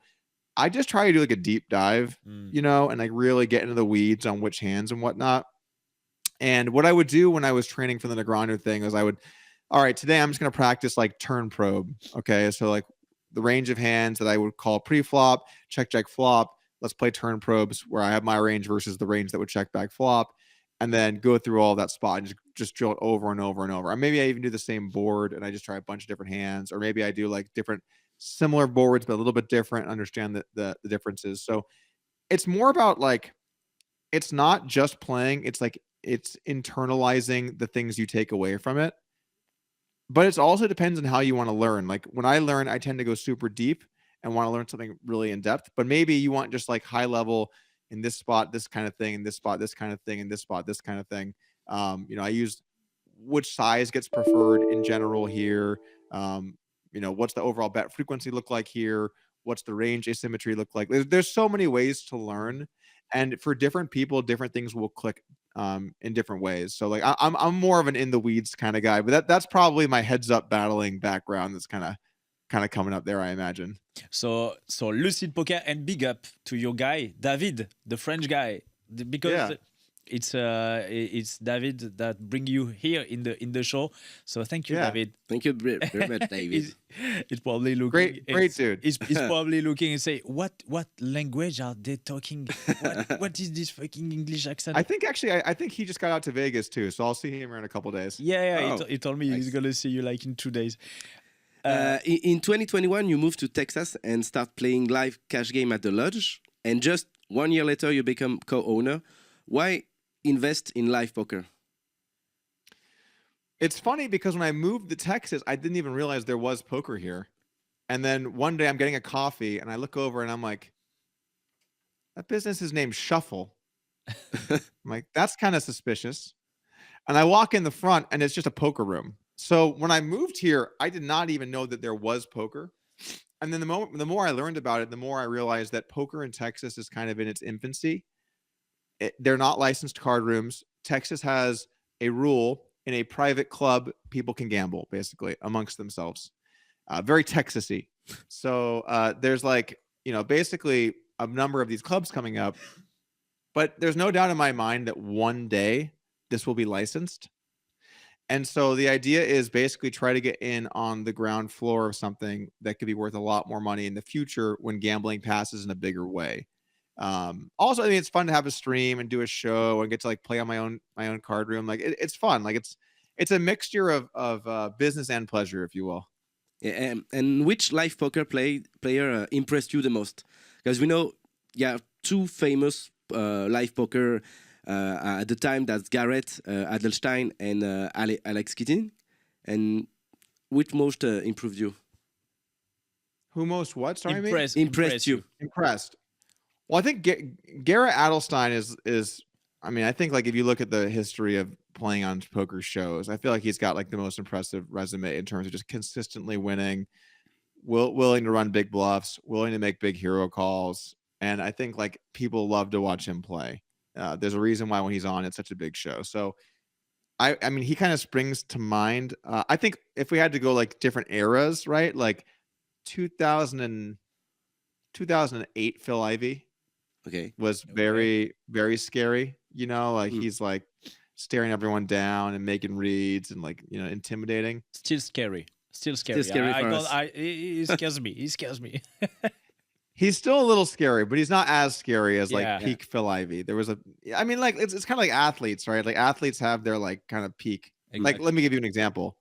I just try to do like a deep dive, you know, and like really get into the weeds on which hands and whatnot. And what I would do when I was training for the Negreanu thing is all right, today I'm just going to practice like turn probe. Okay. So like the range of hands that I would call pre-flop, check, flop. Let's play turn probes where I have my range versus the range that would check back flop, and then go through all that spot and just drill it over and over and over. Or maybe I even do the same board and I just try a bunch of different hands, or maybe I do like different similar boards, but a little bit different, understand the differences. So it's more about like, it's not just playing. It's like, it's internalizing the things you take away from it. But it also depends on how you want to learn. Like when I learn, I tend to go super deep and want to learn something really in depth. But maybe you want just like high level in this spot, this kind of thing, in this spot, this kind of thing, in this spot, this kind of thing. You know, I use which size gets preferred in general here. You know, what's the overall bet frequency look like here? What's the range asymmetry look like? There's so many ways to learn. And for different people, different things will click in different ways. So like I'm more of an in the weeds kind of guy, but that's probably my heads up battling background that's kind of coming up there, I imagine. So Lucid Poker, and big up to your guy David, the French guy, because it's David that bring you here in the show. So thank you, David. Thank you very much, David. He's probably looking great dude. He's probably looking and say, what language are they talking? What is this fucking English accent? I think he just got out to Vegas too, so I'll see him in a couple days. He told me he's gonna see you like in 2 days. In 2021, you moved to Texas and start playing live cash game at the lodge, and just 1 year later, you become co-owner. Why invest in live poker? It's funny because when I moved to Texas, I didn't even realize there was poker here. And then one day I'm getting a coffee and I look over and I'm like, that business is named Shuffle. I'm like, that's kind of suspicious. And I walk in the front and it's just a poker room. So when I moved here, I did not even know that there was poker. And then the more I learned about it, the more I realized that poker in Texas is kind of in its infancy. They're not licensed card rooms. Texas has a rule in a private club, people can gamble basically amongst themselves. Very Texas-y. So there's like, you know, basically a number of these clubs coming up, but there's no doubt in my mind that one day this will be licensed. And so the idea is basically try to get in on the ground floor of something that could be worth a lot more money in the future when gambling passes in a bigger way. Also, I mean, it's fun to have a stream and do a show and get to like play on my own card room. Like it's fun. Like it's a mixture of business and pleasure, if you will. Yeah, and which live poker player impressed you the most? Because we know, two famous live poker at the time. That's Garrett Adelstein and Alex Keating. And which most improved you? Who most what? Sorry, impressed you. Impressed. Well, I think Garrett Adelstein is. I mean, I think like if you look at the history of playing on poker shows, I feel like he's got like the most impressive resume in terms of just consistently winning, willing to run big bluffs, willing to make big hero calls, and I think like people love to watch him play. There's a reason why when he's on, it's such a big show. So, I mean, he kind of springs to mind. I think if we had to go like different eras, right? Like 2008, Phil Ivey. Okay. Was very, very scary. You know, like he's like staring everyone down and making reads and like, you know, intimidating. Still scary. He scares me. He scares me. He's still a little scary, but he's not as scary as like peak Phil Ivey. There was I mean, like it's kind of like athletes, right? Like athletes have their like kind of peak. Exactly. Like, let me give you an example.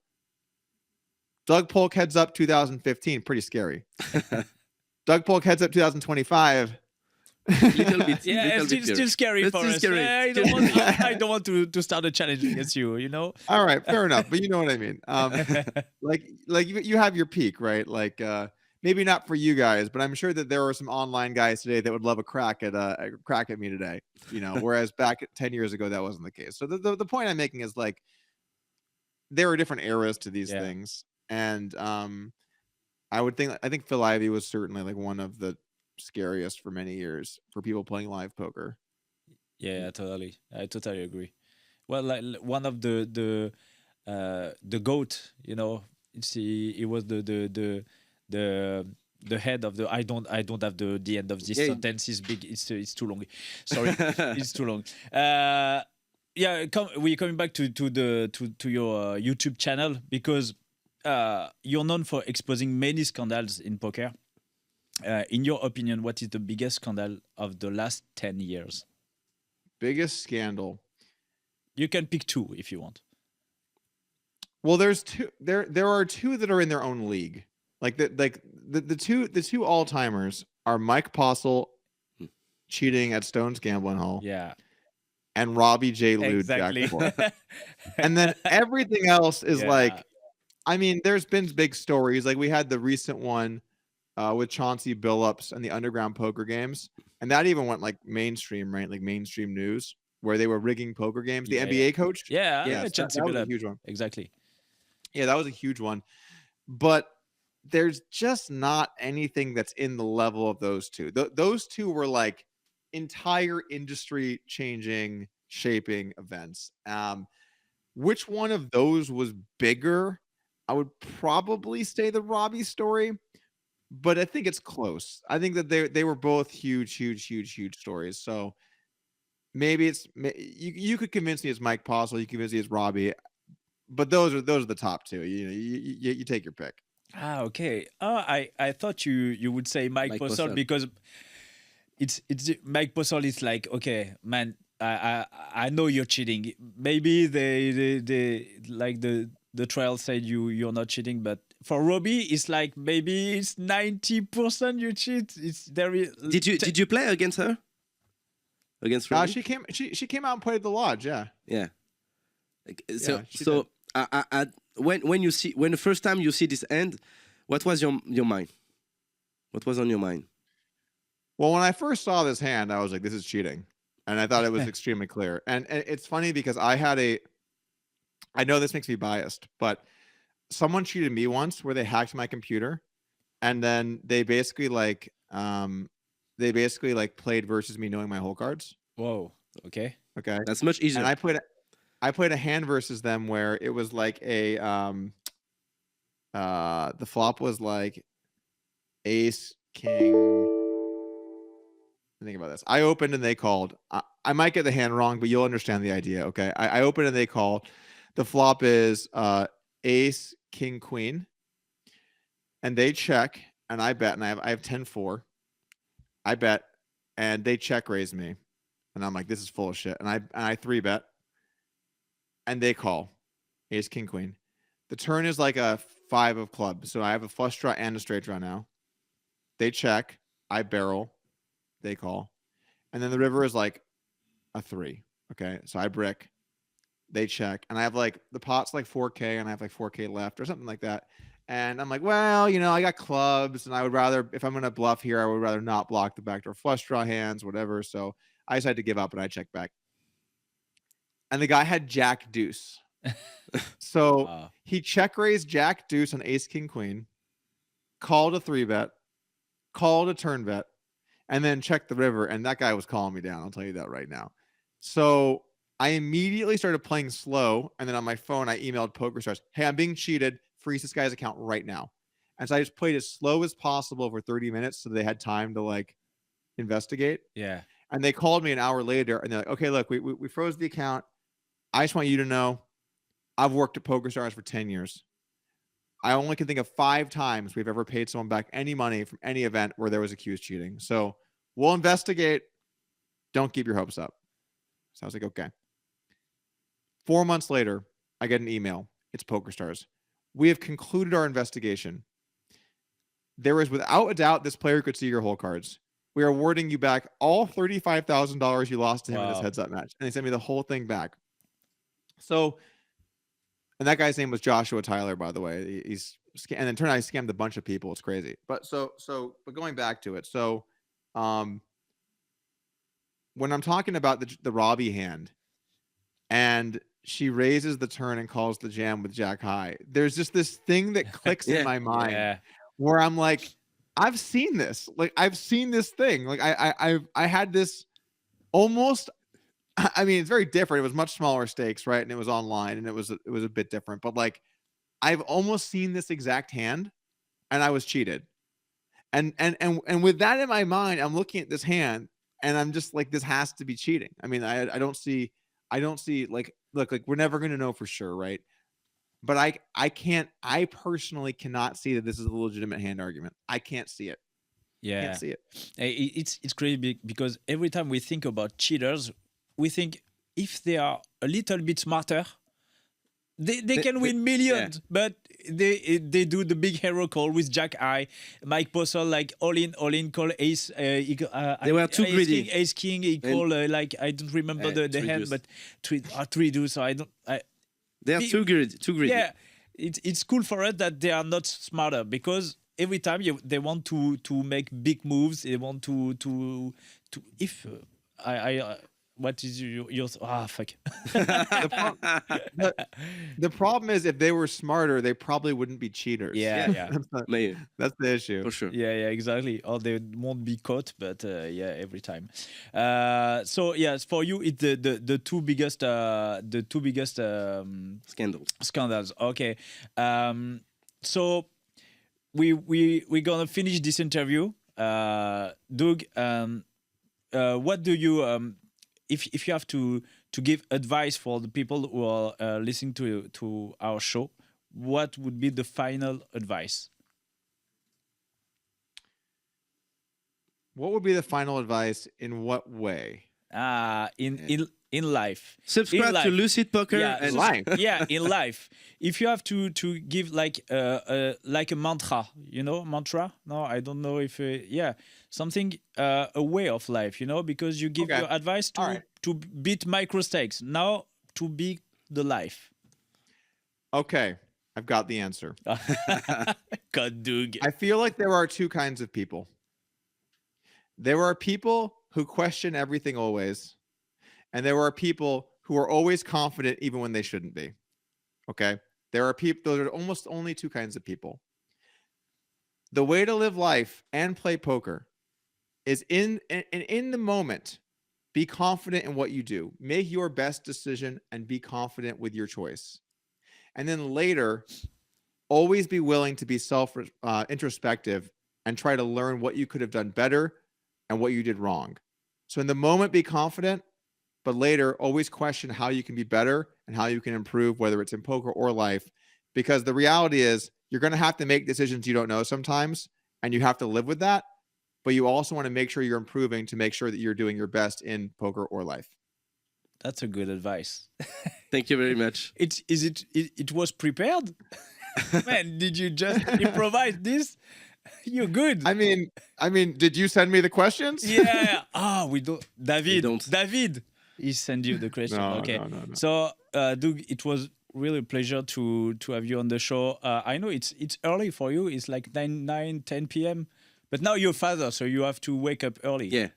Doug Polk heads up 2015, pretty scary. Doug Polk heads up 2025. Little bit. Yeah, little it's bit still scary That's for still us. scary. I don't want to start a challenge against you. You know. All right, fair enough, but you know what I mean. Like you have your peak, right? Like maybe not for you guys, but I'm sure that there are some online guys today that would love a crack at me today. You know, whereas back 10 years ago that wasn't the case. So the point I'm making is like there are different eras to these things, and I think Phil Ivey was certainly like one of the scariest for many years for people playing live poker. Yeah, totally. I totally agree. Well, like one of the goat, you know, he was the head of the. I don't have the end of this sentence. Is big. It's too long. Sorry, it's too long. Yeah, we're coming back to your YouTube channel because you're known for exposing many scandals in poker. In your opinion, what is the biggest scandal of the last 10 years? Biggest scandal. You can pick two if you want. Well, there's two. There are two that are in their own league. Like the two all timers are Mike Postle cheating at Stone's Gambling Hall. Yeah. And Robbi Lew exactly. Jack. And then everything else is like, I mean, there's been big stories. Like we had the recent one with Chauncey Billups and the underground poker games. And that even went like mainstream, right? Like mainstream news where they were rigging poker games. The NBA coach. Yeah. That was a huge one. Exactly. Yeah, that was a huge one. But there's just not anything that's in the level of those two. Those two were like entire industry changing, shaping events. Which one of those was bigger? I would probably say the Robbi story, but I think it's close. I think that they were both huge stories. So maybe you could convince me it's Mike Postle, you could convince me it's Robbi, but those are the top two. You take your pick. Ah, okay. I thought you would say Mike Postle because it's Mike Postle is like, okay, man, I know you're cheating. Maybe they like the trial said you're not cheating, but for Robbi, it's like maybe it's 90% you cheat. It's very. Did you play against her? Against Robbi? She came out and played at the lodge. Yeah. Yeah. So when the first time you see this end, what was your mind? What was on your mind? Well, when I first saw this hand, I was like, this is cheating. And I thought it was extremely clear. And it's funny because I know this makes me biased, but someone cheated me once where they hacked my computer and then they basically played versus me knowing my hole cards. Whoa. Okay. That's much easier. And I played a hand versus them where it was like the flop was like ace, king. Think about this. I opened and they called. I might get the hand wrong, but you'll understand the idea. Okay. I opened and they called. The flop is ace, king, queen. And they check and I bet, and I have 10-4. I bet and they check raise me. And I'm like, this is full of shit. And I 3-bet. And they call ace, king, queen. The turn is like a 5 of clubs. So I have a flush draw and a straight draw now. They check. I barrel. They call. And then the river is like a 3. Okay. So I brick. They check. And I have like the pot's like 4K and I have like 4K left or something like that. And I'm like, well, I got clubs and I would rather, if I'm going to bluff here, I would rather not block the backdoor flush draw hands, whatever. So I decided to give up and I checked back. And the guy had jack deuce. So he check raised jack deuce on ace, king, queen, called a 3-bet, called a turn bet, and then checked the river. And that guy was calling me down. I'll tell you that right now. So I immediately started playing slow. And then on my phone, I emailed PokerStars, hey, I'm being cheated. Freeze this guy's account right now. And so I just played as slow as possible for 30 minutes so they had time to like investigate. Yeah. And they called me an hour later and they're like, okay, look, we froze the account. I just want you to know I've worked at PokerStars for 10 years. I only can think of 5 times we've ever paid someone back any money from any event where there was accused cheating. So we'll investigate. Don't keep your hopes up. So I was like, okay. 4 months later, I get an email. It's PokerStars. We have concluded our investigation. There is without a doubt this player could see your hole cards. we are awarding you back all $35,000 you lost to him in this Wow. heads up match. And they sent me the whole thing back. So, and that guy's name was Joshua Tyler, by the way. And then turned out he scammed a bunch of people. It's crazy. But but going back to it. So, when I'm talking about the Robbi hand and she raises the turn and calls the jam with Jack high, there's just this thing that clicks in my mind where I'm like, I've seen this. Like, I've seen this thing. Like, I had this almost. I mean, it's very different. It was much smaller stakes, right? And it was online, and it was a bit different. But like, I've almost seen this exact hand, and I was cheated. And with that in my mind, I'm looking at this hand, and I'm just like, this has to be cheating. I mean, I don't see like, look, like we're never gonna know for sure, right? But I personally cannot see that this is a legitimate hand argument. I can't see it. Yeah, Can't see it. It's crazy because every time we think about cheaters, we think if they are a little bit smarter, they can win millions. But they do the big hero call with Jack High, Mike Postle, like all in call ace. They were too greedy. Ace king. He called like I don't remember the hand, but three do. So they are too greedy. Yeah, it's cool for us that they are not smarter because every time they want to make big moves. They want to if what is your fuck. The problem is if they were smarter, they probably wouldn't be cheaters. Yeah. That's the issue. For sure. Yeah, exactly. Or they won't be caught, but every time. So yes, for you, it's the two biggest scandals. Okay. So we're gonna finish this interview. Doug, what do you if you have to give advice for the people who are listening to our show, what would be the final advice? What would be the final advice? In what way? In life. Subscribe to Lucid Poker and life. Yeah, in life. If you have to give like a mantra, mantra? No, I don't know if something a way of life, because you give your advice to beat micro stakes. Now to beat the life. Okay, I've got the answer. God, Doug. I feel like there are two kinds of people. There are people who question everything always. And there are people who are always confident even when they shouldn't be. Okay? There are people, those are almost only two kinds of people. The way to live life and play poker is in the moment, be confident in what you do. Make your best decision and be confident with your choice. And then later, always be willing to be introspective and try to learn what you could have done better and what you did wrong. So in the moment, be confident. But later, always question how you can be better and how you can improve, whether it's in poker or life. Because the reality is you're going to have to make decisions you don't know sometimes, and you have to live with that. But you also want to make sure you're improving to make sure that you're doing your best in poker or life. That's a good advice. Thank you very much. It was prepared? Man, did you just improvise this? You're good. I mean, did you send me the questions? Yeah. We don't. David. He sent you the question. No, okay. No. So, Doug, it was really a pleasure to have you on the show. I know it's early for you. It's like 10 p.m. But now you're a father, so you have to wake up early.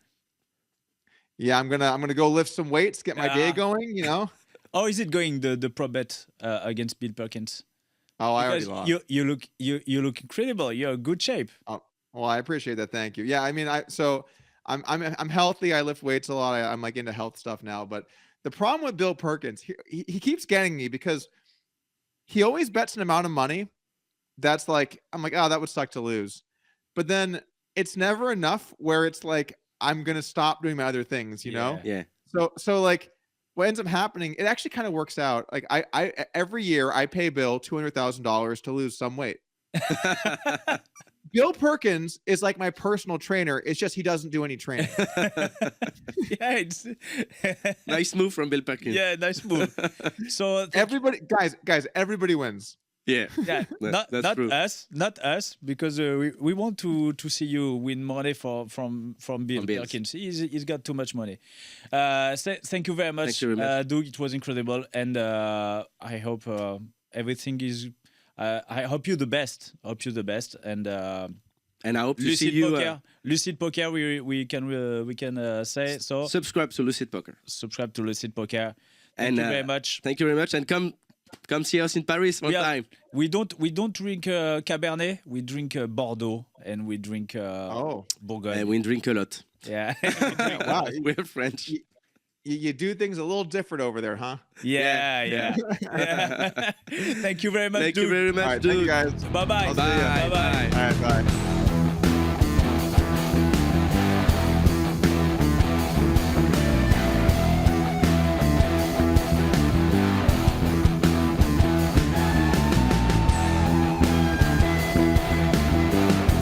Yeah, I'm gonna go lift some weights, get my day going. How is it going? The pro bet against Bill Perkins. Oh, I already lost. You look incredible. You're in good shape. Oh, well, I appreciate that. Thank you. Yeah, I mean, I'm healthy. I lift weights a lot. I'm like into health stuff now. But the problem with Bill Perkins, he keeps getting me because he always bets an amount of money that's like, I'm like, oh, that would suck to lose. But then it's never enough where it's like, I'm going to stop doing my other things, you know? Yeah. So like what ends up happening, it actually kind of works out. Like I every year I pay Bill $200,000 to lose some weight. Bill Perkins is like my personal trainer. It's just he doesn't do any training. Yeah, it's nice move from Bill Perkins. Yeah, nice move. So everybody, guys, everybody wins. Yeah, Yeah, not true. not us, because we want to see you win money from Bill Bills. Perkins. He's got too much money. Thank you very much, Thank you very much. Doug. It was incredible, and I hope everything is. I hope you the best. And And I hope to see Lucid you. Poker. Lucid Poker. We can say so. Subscribe to Lucid Poker. Subscribe to Lucid Poker. Thank And you very much. Thank you very much, and come see us in Paris one time. We don't drink Cabernet. We drink Bordeaux, and we drink Bourgogne. And we drink a lot. Yeah. Wow, We're French. you do things a little different over there, huh? Yeah. Thank you very much. Thank you Doug. very much, All right, thank you dude. guys. Bye-bye. Bye. Bye-bye. All right, bye.